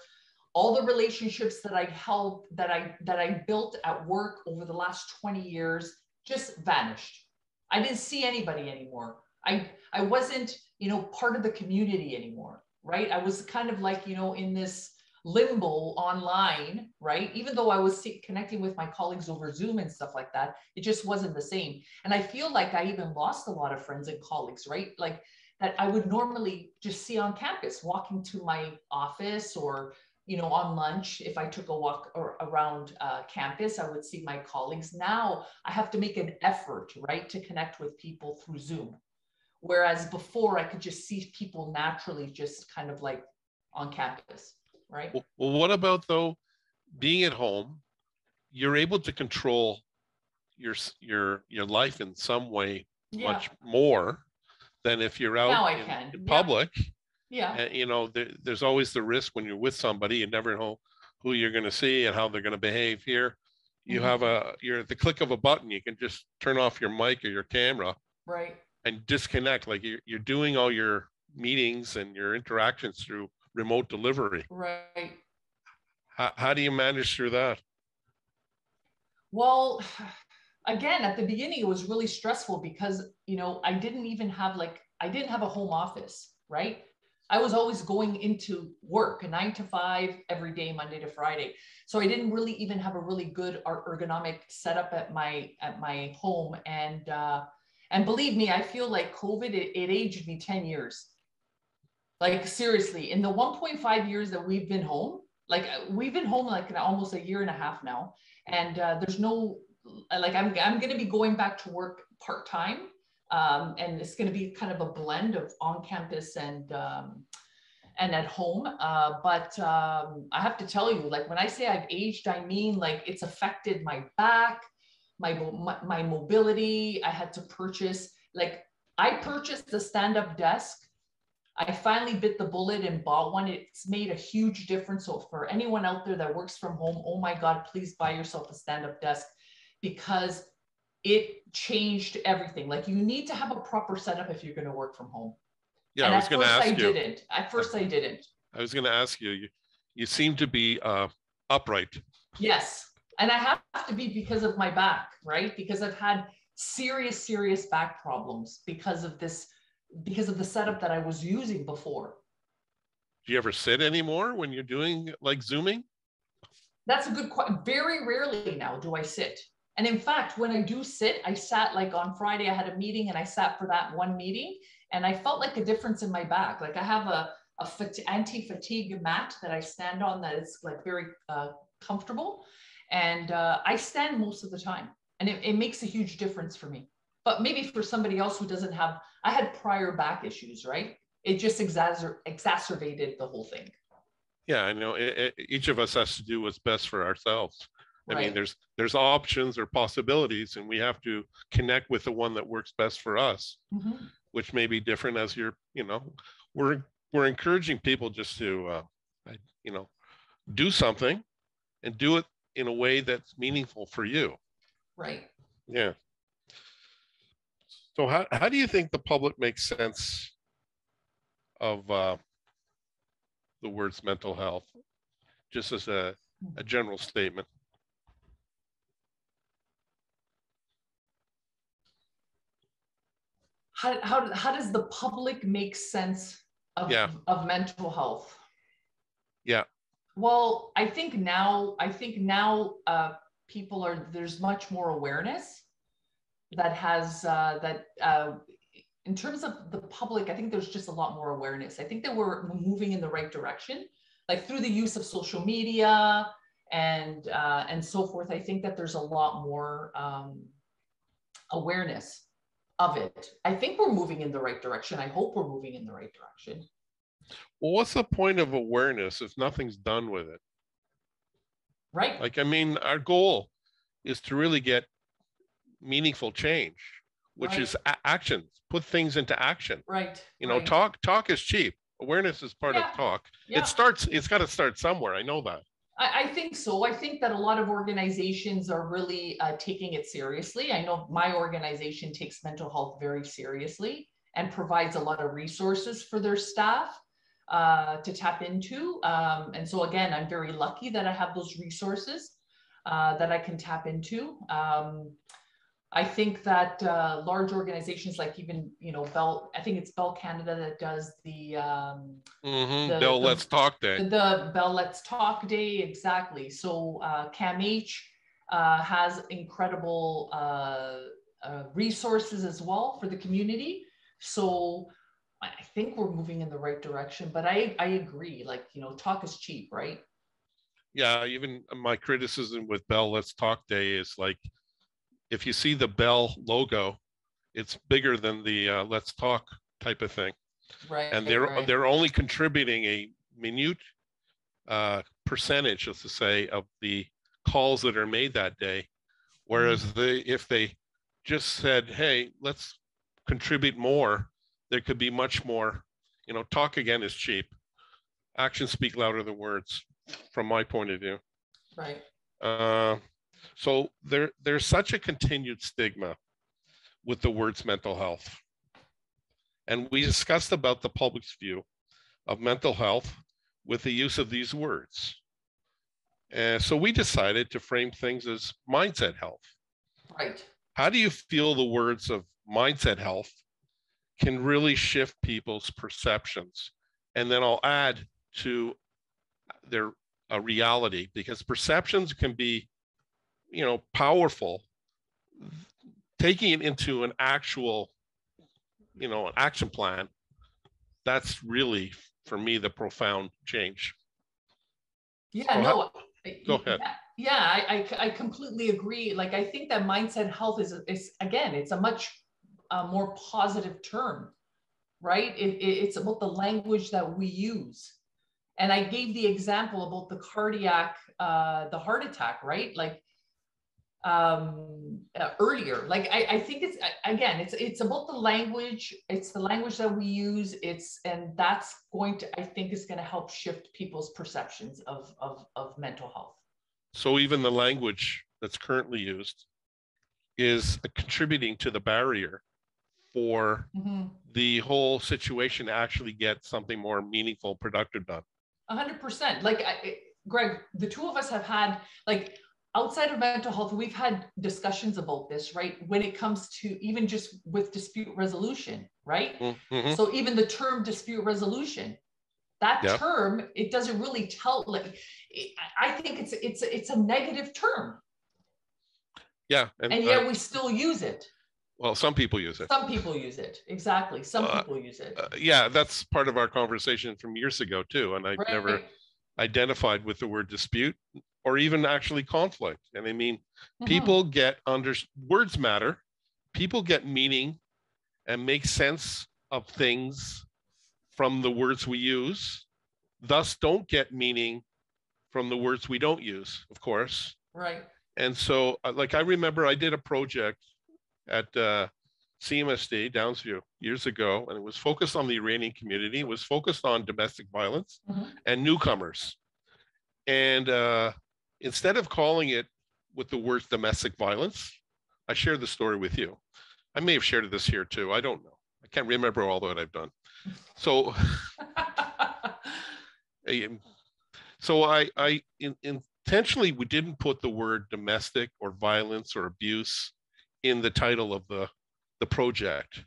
All the relationships that I helped, that I built at work over the last 20 years just vanished. I didn't see anybody anymore. I wasn't, you know, part of the community anymore, right? I was kind of like, you know, in this limbo online, right? Even though I was connecting with my colleagues over Zoom and stuff like that, it just wasn't the same. And I feel like I even lost a lot of friends and colleagues, right? Like that I would normally just see on campus, walking to my office or, you know, on lunch. If I took a walk around campus, I would see my colleagues. Now I have to make an effort, right, to connect with people through Zoom. Whereas before I could just see people naturally just kind of like on campus, right? Well, what about though, being at home, you're able to control your life in some way much more than if you're out in public. Yeah. And, you know, there's always the risk when you're with somebody, you never know who you're going to see and how they're going to behave. Here, you have you're at the click of a button, you can just turn off your mic or your camera. Right. And disconnect, like you're doing all your meetings and your interactions through remote delivery. Right. How do you manage through that? Well, again, at the beginning, it was really stressful because, you know, I didn't have a home office, right? I was always going into work, a 9 to 5 every day, Monday to Friday. So I didn't really even have a really good ergonomic setup at my home. And believe me, I feel like COVID, it aged me 10 years. Like seriously, in the 1.5 years that we've been home, like we've been home like almost a year and a half now. And there's no, like I'm going to be going back to work part-time. And it's going to be kind of a blend of on campus and at home. But I have to tell you, like when I say I've aged, I mean like it's affected my back, my mobility. I had to purchase, like I purchased a stand-up desk. I finally bit the bullet and bought one. It's made a huge difference. So for anyone out there that works from home, oh my God, please buy yourself a stand-up desk because it changed everything. Like you need to have a proper setup if you're going to work from home. Yeah, and I was going to ask you. At first I didn't. I was going to ask you, you seem to be upright. Yes. And I have to be because of my back, right? Because I've had serious back problems because of the setup that I was using before. Do you ever sit anymore when you're doing like Zooming? That's a good question. Very rarely now do I sit. And in fact, when I do sit, I sat like on Friday, I had a meeting and I sat for that one meeting and I felt like a difference in my back. Like I have a anti-fatigue mat that I stand on that is like very comfortable. And I stand most of the time and it makes a huge difference for me. But maybe for somebody else who doesn't have, I had prior back issues, right? It just exacerbated the whole thing. Yeah, I know each of us has to do what's best for ourselves. Right. I mean, there's options or possibilities, and we have to connect with the one that works best for us, which may be different as you're, you know, we're encouraging people just to, you know, do something and do it in a way that's meaningful for you. Right. Yeah. So how do you think the public makes sense of the words mental health, just as a general statement? how does the public make sense of mental health? Yeah. Well, I think now people there's much more awareness that has in terms of the public. I think there's just a lot more awareness. I think that we're moving in the right direction, like through the use of social media and so forth. I think that there's a lot more awareness of it. I think we're moving in the right direction. I hope we're moving in the right direction. Well, what's the point of awareness if nothing's done with it? Right. Like, I mean, our goal is to really get meaningful change, which right. is actions, put things into action. Right. You know, talk is cheap. Awareness is part of talk. Yeah. It's got to start somewhere. I know that. I think so. I think that a lot of organizations are really taking it seriously. I know my organization takes mental health very seriously and provides a lot of resources for their staff to tap into. And so again, I'm very lucky that I have those resources that I can tap into. I think that large organizations like even, Bell, I think it's Bell Canada that does the Bell Let's Talk Day. The Bell Let's Talk Day, exactly. So CAMH has incredible resources as well for the community. So I think we're moving in the right direction, but I agree, like, talk is cheap, right? Yeah, even my criticism with Bell Let's Talk Day is like, if you see the Bell logo, it's bigger than the Let's Talk type of thing. Right. And they're only contributing a minute percentage, let's say, of the calls that are made that day. Whereas if they just said, hey, let's contribute more, there could be much more. Talk again is cheap. Actions speak louder than words, from my point of view. Right. So there's such a continued stigma with the words mental health. And we discussed about the public's view of mental health with the use of these words. And so we decided to frame things as mindset health. Right. How do you feel the words of mindset health can really shift people's perceptions? And then I'll add to their reality, because perceptions can be, powerful. Taking it into an actual, an action plan, that's really, for me, the profound change. Yeah, so no. Go ahead. Yeah, I completely agree. Like, I think that mindset health is again, it's a much more positive term, right? It's about the language that we use. And I gave the example about the the heart attack, right? Like, earlier, like I think it's about the language. It's the language that we use. And that's I think is going to help shift people's perceptions of mental health. So even the language that's currently used is contributing to the barrier for the whole situation to actually get something more meaningful, productive done. 100%. Like, Greg, the two of us have had, like, outside of mental health, we've had discussions about this, right? When it comes to even just with dispute resolution, right? Mm-hmm. So even the term dispute resolution, that term, it doesn't really tell, like, I think it's a negative term. Yeah. And yet we still use it. Well, some people use it. Some people use it. Exactly. Some people use it. Yeah, that's part of our conversation from years ago too. And I've never identified with the word dispute or even actually conflict. And I mean, people get words matter. People get meaning and make sense of things from the words we use, thus don't get meaning from the words we don't use, of course. Right. And so, like, I remember I did a project at CMSD, Downsview, years ago, and it was focused on the Iranian community. It was focused on domestic violence and newcomers. And instead of calling it with the words domestic violence, I shared the story with you. I may have shared this here too. I don't know. I can't remember all that I've done. So, I intentionally, we didn't put the word domestic or violence or abuse in the title of the project.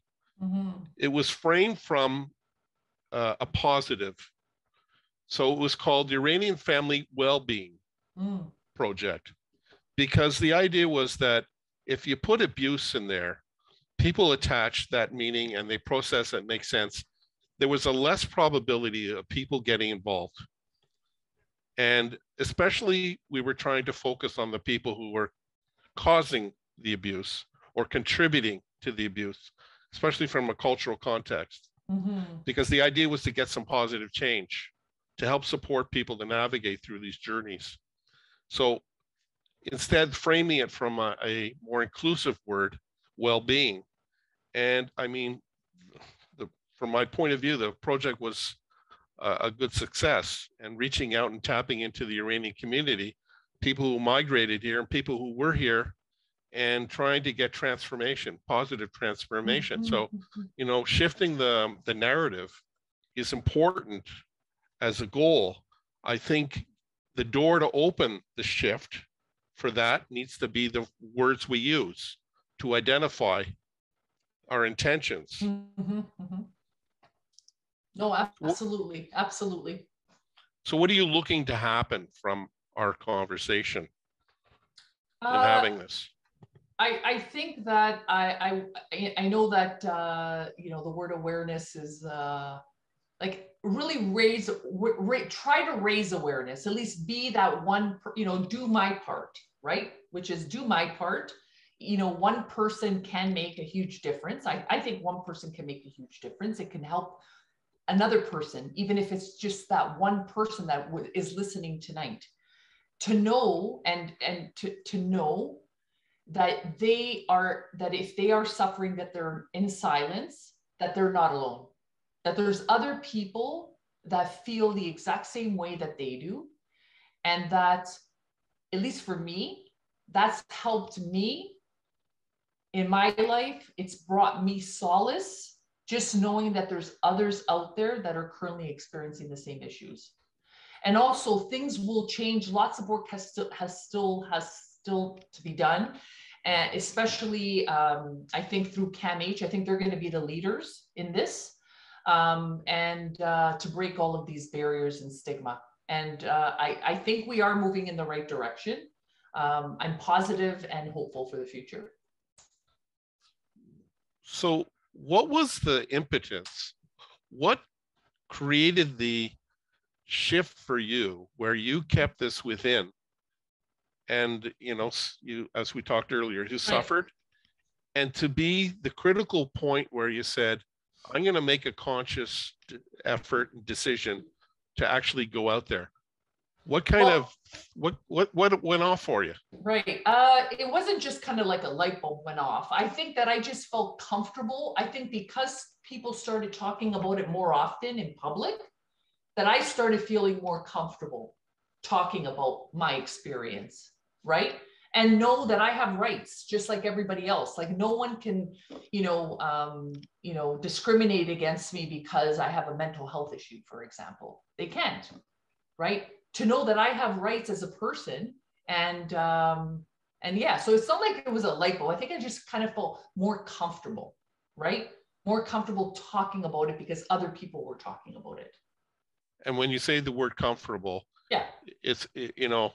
It was framed from a positive. So it was called the Iranian Family Well-Being Project, because the idea was that if you put abuse in there, people attach that meaning and they process it, make sense. There was a less probability of people getting involved. And especially we were trying to focus on the people who were causing the abuse or contributing to the abuse, especially from a cultural context, because the idea was to get some positive change, to help support people to navigate through these journeys. So instead, framing it from a more inclusive word, well-being. And I mean, from my point of view, the project was a good success, and reaching out and tapping into the Iranian community, people who migrated here and people who were here, and trying to get transformation, positive transformation. So, you know, shifting the narrative is important as a goal. I think the door to open the shift for that needs to be the words we use to identify our intentions. No, absolutely, absolutely. So what are you looking to happen from our conversation in having this? I think that I know that you know, the word awareness is like really try to raise awareness, at least be that one, you know, do my part, right? Which is do my part. You know, one person can make a huge difference. I think one person can make a huge difference. It can help another person, even if it's just that one person that is listening tonight, to know and to know that that if they are suffering, that they're in silence, that they're not alone, that there's other people that feel the exact same way that they do. And that, at least for me, that's helped me in my life. It's brought me solace, just knowing that there's others out there that are currently experiencing the same issues. And also, things will change. Lots of work has still to be done. And especially, I think through CAMH, I think they're going to be the leaders in this, and to break all of these barriers and stigma. And I think we are moving in the right direction. I'm positive and hopeful for the future. So what was the impetus? What created the shift for you where you kept this within? And, you know, you, as we talked earlier, you suffered, and to be the critical point where you said, I'm going to make a conscious effort and decision to actually go out there. What kind of, what went off for you? Right. It wasn't just kind of like a light bulb went off. I think that I just felt comfortable. I think because people started talking about it more often in public, that I started feeling more comfortable talking about my experience, right? And know that I have rights just like everybody else. Like no one can, you know, discriminate against me because I have a mental health issue, for example. They can't, right? To know that I have rights as a person, and yeah, so it's not like it was a light bulb. I think I just kind of felt more comfortable, right? More comfortable talking about it because other people were talking about it. And when you say the word comfortable, yeah, it's, you know,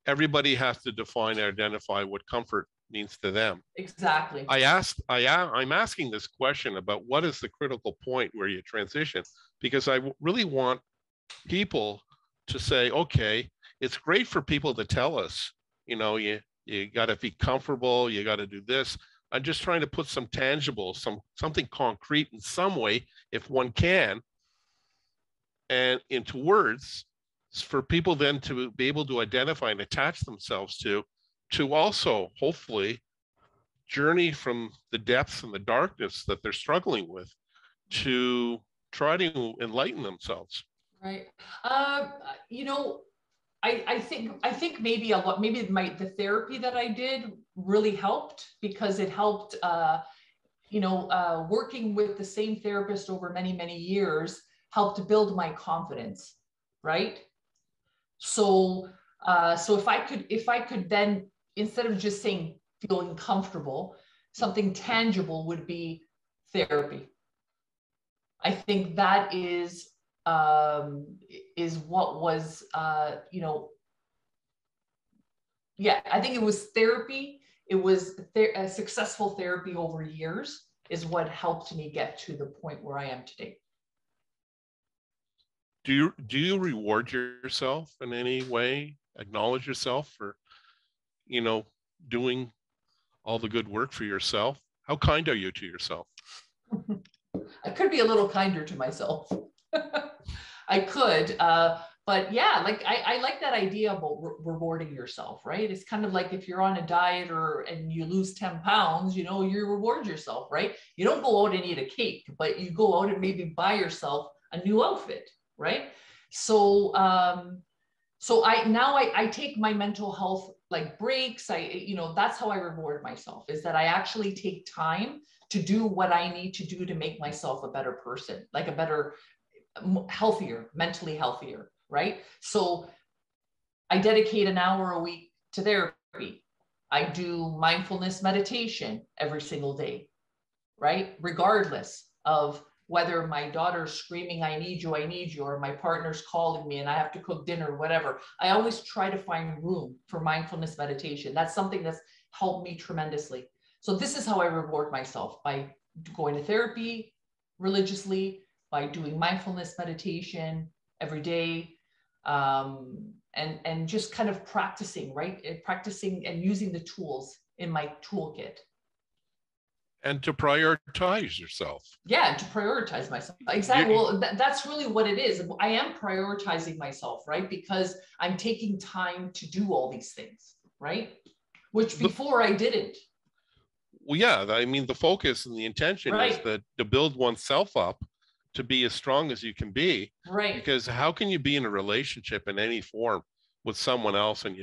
everybody has to define and identify what comfort means to them. Exactly. I'm asking this question about what is the critical point where you transition, because I really want people to say, okay, it's great for people to tell us, you know, you got to be comfortable, you got to do this. I'm just trying to put some tangible, something concrete in some way, if one can, and into words for people then to be able to identify and attach themselves to also hopefully journey from the depths and the darkness that they're struggling with to try to enlighten themselves. Right. You know, I think maybe the therapy that I did really helped, because it helped, you know, working with the same therapist over many, many years helped to build my confidence, right? So, so if I could then, instead of just saying feeling comfortable, something tangible would be therapy. I think that is what was, yeah, I think it was therapy. It was a successful therapy over years is what helped me get to the point where I am today. Do you reward yourself in any way? Acknowledge yourself for, doing all the good work for yourself? How kind are you to yourself? I could be a little kinder to myself. I could, but yeah, like I like that idea about rewarding yourself, right? It's kind of like if you're on a diet and you lose 10 pounds, you reward yourself, right? You don't go out and eat a cake, but you go out and maybe buy yourself a new outfit, right? So, I take my mental health like breaks. That's how I reward myself, is that I actually take time to do what I need to do to make myself a better person, like a better, healthier, mentally healthier, right? So I dedicate an hour a week to therapy. I do mindfulness meditation every single day, right? Regardless of whether my daughter's screaming, I need you, or my partner's calling me and I have to cook dinner, whatever. I always try to find room for mindfulness meditation. That's something that's helped me tremendously. So this is how I reward myself, by going to therapy religiously, by doing mindfulness meditation every day, and just kind of practicing, right? Practicing and using the tools in my toolkit. And to prioritize yourself. Yeah, to prioritize myself. Exactly. Well, that's really what it is. I am prioritizing myself, right? Because I'm taking time to do all these things, right? Which before I didn't. Well, yeah, I mean, the focus and the intention is that to build oneself up to be as strong as you can be. Right. Because how can you be in a relationship in any form with someone else and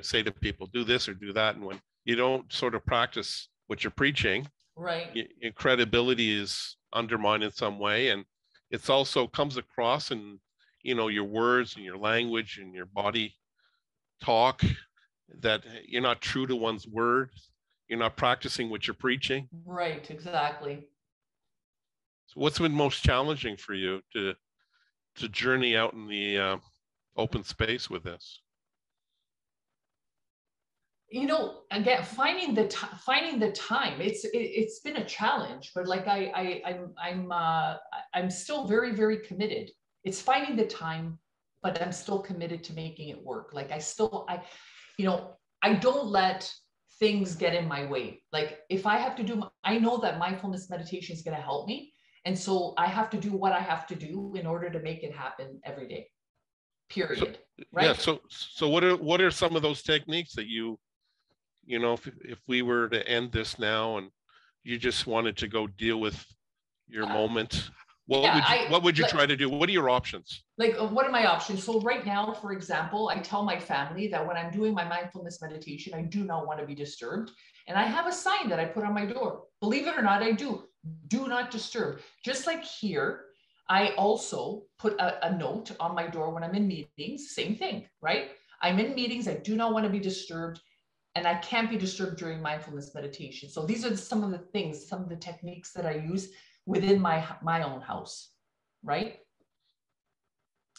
say to people, do this or do that, and when you don't sort of practice what you're preaching, right, your credibility is undermined in some way, and it's also comes across in your words and your language and your body talk that you're not true to one's word. You're not practicing what you're preaching. Right, exactly. So what's been most challenging for you to journey out in the open space with this? Again, finding the time. It's been a challenge, but like I'm still very, very committed. It's finding the time, but I'm still committed to making it work. Like I don't let things get in my way. Like if I have to do, I know that mindfulness meditation is going to help me. And so I have to do what I have to do in order to make it happen every day, period. Right? Yeah. So what are some of those techniques that if we were to end this now and you just wanted to go deal with your moment, what would you try to do? What are your options? Like, what are my options? So right now, for example, I tell my family that when I'm doing my mindfulness meditation, I do not want to be disturbed. And I have a sign that I put on my door. Believe it or not, I do not disturb. Just like here, I also put a note on my door when I'm in meetings, same thing, right? I'm in meetings, I do not want to be disturbed, and I can't be disturbed during mindfulness meditation. So these are some of the things, some of the techniques that I use within my own house, right?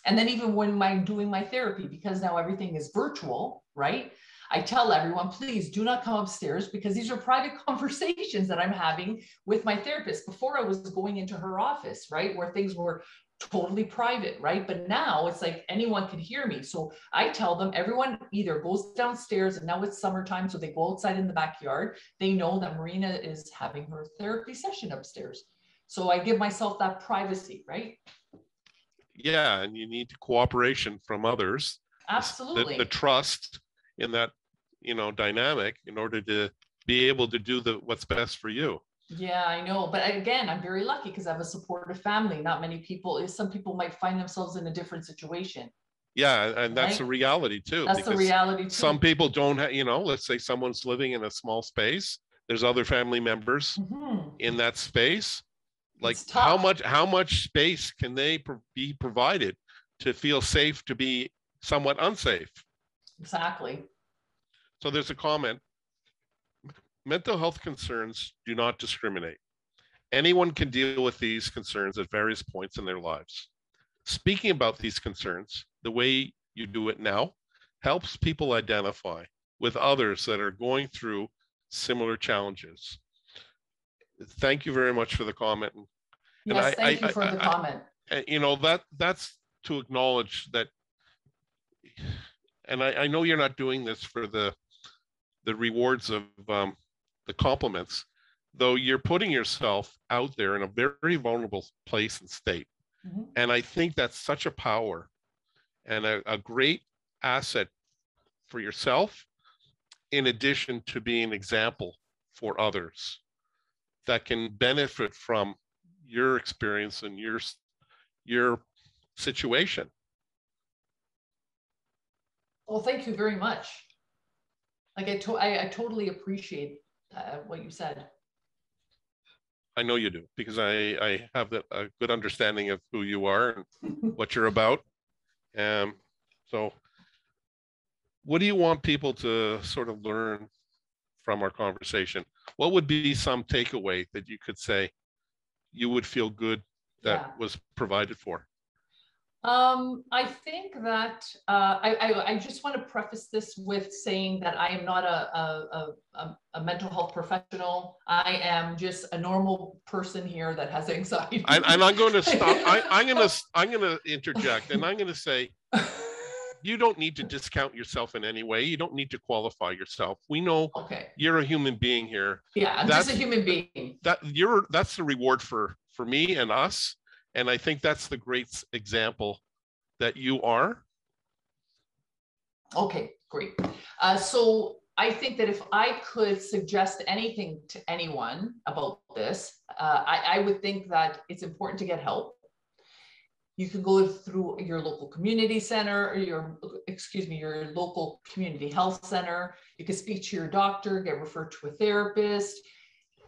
And then even when I'm doing my therapy, because now everything is virtual, right? I tell everyone, please do not come upstairs, because these are private conversations that I'm having with my therapist. Before I was going into her office, right? Where things were totally private, right? But now it's like anyone can hear me. So I tell them, everyone either goes downstairs, and now it's summertime, so they go outside in the backyard. They know that Marina is having her therapy session upstairs. So I give myself that privacy, right? Yeah, and you need cooperation from others. Absolutely. The trust in that, dynamic in order to be able to do what's best for you. Yeah, I know. But again, I'm very lucky because I have a supportive family. Not many people, some people might find themselves in a different situation. Yeah, and that's the reality too. That's the reality too. Some people don't have, let's say someone's living in a small space. There's other family members in that space. Like how much space can they be provided to feel safe to be somewhat unsafe? Exactly. So there's a comment. Mental health concerns do not discriminate. Anyone can deal with these concerns at various points in their lives. Speaking about these concerns, the way you do it now helps people identify with others that are going through similar challenges. Thank you very much for the comment. Yes, thank you for the comment. You know, that's to acknowledge that, and I know you're not doing this for the rewards of the compliments, though you're putting yourself out there in a very vulnerable place and state. Mm-hmm. And I think that's such a power and a great asset for yourself, in addition to being an example for others that can benefit from your experience and your situation. Well, thank you very much. Like I totally appreciate what you said. I know you do, because I have a good understanding of who you are and what you're about. So what do you want people to sort of learn from our conversation? What would be some takeaway that you could say you would feel good that was provided for? I think that I just want to preface this with saying that I am not a mental health professional. I am just a normal person here that has anxiety. And I'm going to stop. I'm going to interject, and I'm going to say, you don't need to discount yourself in any way. You don't need to qualify yourself. We know you're a human being here. Yeah, I'm just a human being. That's the reward for me and us. And I think that's the great example that you are. Okay, great. So I think that if I could suggest anything to anyone about this, I would think that it's important to get help. You can go through your local community center, or your local community health center. You can speak to your doctor, get referred to a therapist.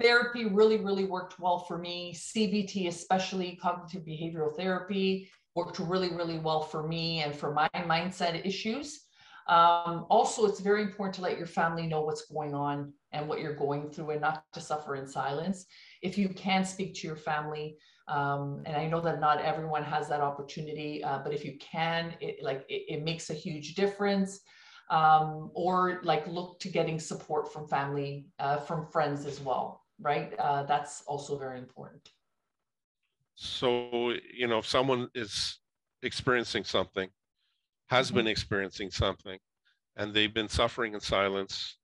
Therapy really, really worked well for me. CBT, especially cognitive behavioral therapy, worked really, really well for me and for my mindset issues. Also, it's very important to let your family know what's going on and what you're going through, and not to suffer in silence. If you can speak to your family, and I know that not everyone has that opportunity, but if you can, it makes a huge difference. Or look to getting support from family, from friends as well, right? That's also very important. So, if someone is experiencing something, has been experiencing something, and they've been suffering in silence,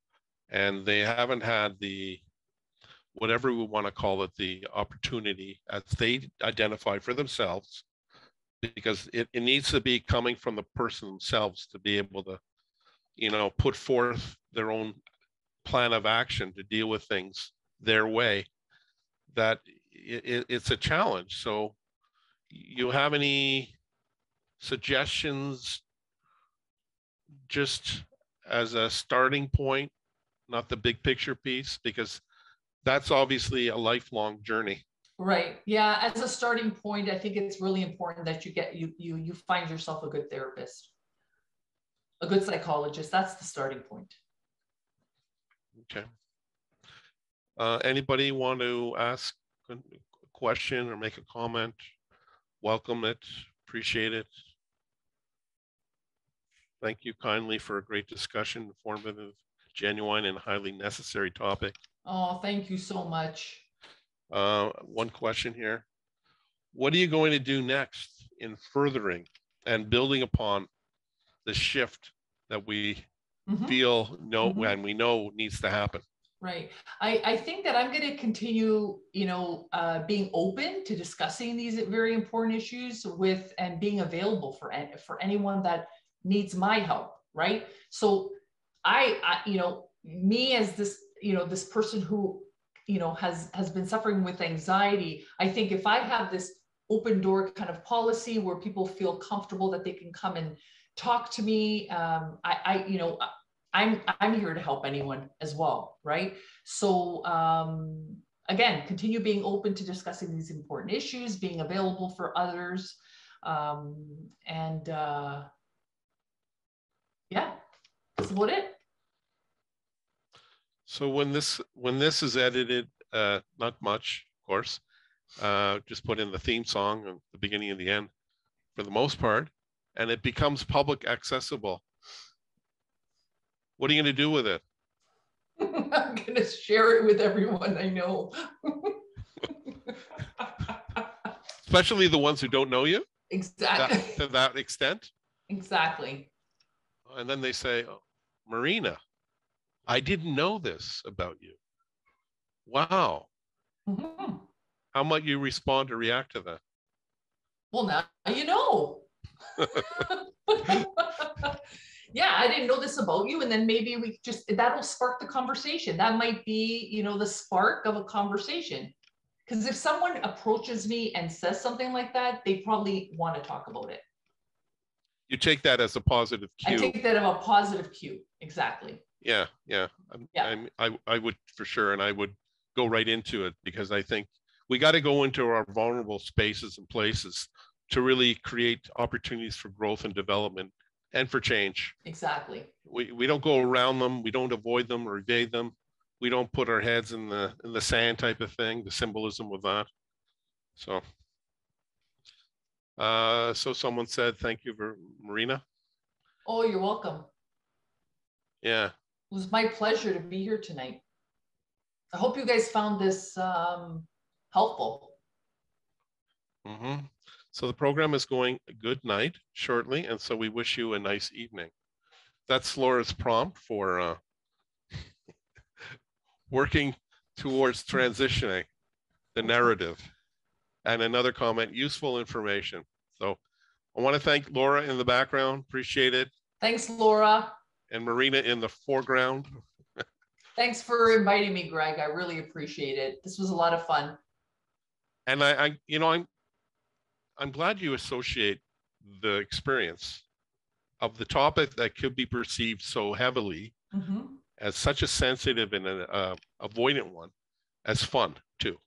and they haven't had the, whatever we want to call it, the opportunity as they identify for themselves, because it needs to be coming from the person themselves to be able to, put forth their own plan of action to deal with things their way, that it's a challenge. So you have any suggestions just as a starting point, not the big picture piece, because that's obviously a lifelong journey. Right. Yeah. As a starting point, I think it's really important that you find yourself a good therapist, a good psychologist. That's the starting point. Okay. Anybody want to ask a question or make a comment? Welcome it. Appreciate it. Thank you kindly for a great discussion, informative, genuine, and highly necessary topic. Oh, thank you so much. One question here. What are you going to do next in furthering and building upon the shift that we feel and we know needs to happen? Right. I think that I'm going to continue, being open to discussing these very important issues and being available for anyone that needs my help. Right. So me as this, this person who, has been suffering with anxiety, I think if I have this open door kind of policy where people feel comfortable that they can come and talk to me, I'm here to help anyone as well, right? So again, continue being open to discussing these important issues, being available for others, and yeah, that's about it. So when this is edited, not much, of course. Just put in the theme song at the beginning and the end for the most part, and it becomes public accessible. What are you going to do with it? I'm going to share it with everyone I know. Especially the ones who don't know you. Exactly. To that extent. Exactly. And then they say, oh, Marina, I didn't know this about you. Wow. Mm-hmm. How might you respond or react to that? Well, now you know. Yeah, I didn't know this about you. And then maybe we just, that'll spark the conversation. That might be, you know, the spark of a conversation. Because if someone approaches me and says something like that, they probably want to talk about it. You take that as a positive cue. I take that as a positive cue. Exactly. Yeah. I would for sure. And I would go right into it, because I think we got to go into our vulnerable spaces and places to really create opportunities for growth and development and for change. Exactly. We don't go around them. We don't avoid them or evade them. We don't put our heads in the sand type of thing, the symbolism of that. So, so someone said, thank you for Marina. Oh, you're welcome. Yeah. It was my pleasure to be here tonight. I hope you guys found this helpful. Mm-hmm. So the program is going good night shortly, and so we wish you a nice evening. That's Laura's prompt for working towards transitioning the narrative. And another comment, useful information. So I want to thank Laura in the background. Appreciate it. Thanks, Laura. And Marina in the foreground. Thanks for inviting me, Greg. I really appreciate it. This was a lot of fun. And I'm glad you associate the experience of the topic that could be perceived so heavily as such a sensitive and an avoidant one as fun too.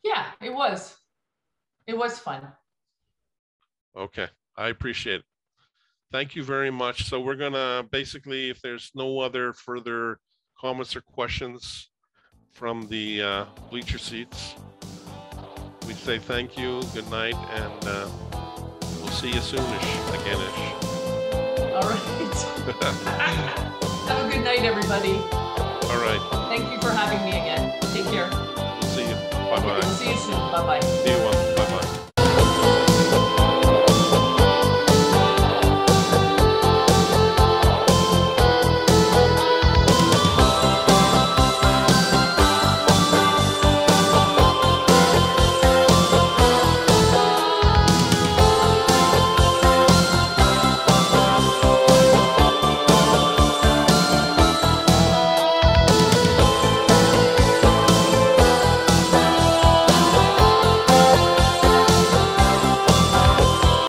Yeah, it was. It was fun. Okay, I appreciate it. Thank you very much. So we're gonna basically, if there's no other further comments or questions from the bleacher seats, we say thank you, good night, and we'll see you soonish, again-ish. All right. Have a good night, everybody. All right. Thank you for having me again. Take care. We'll see you. Bye-bye. We'll see you soon. Bye-bye. See you.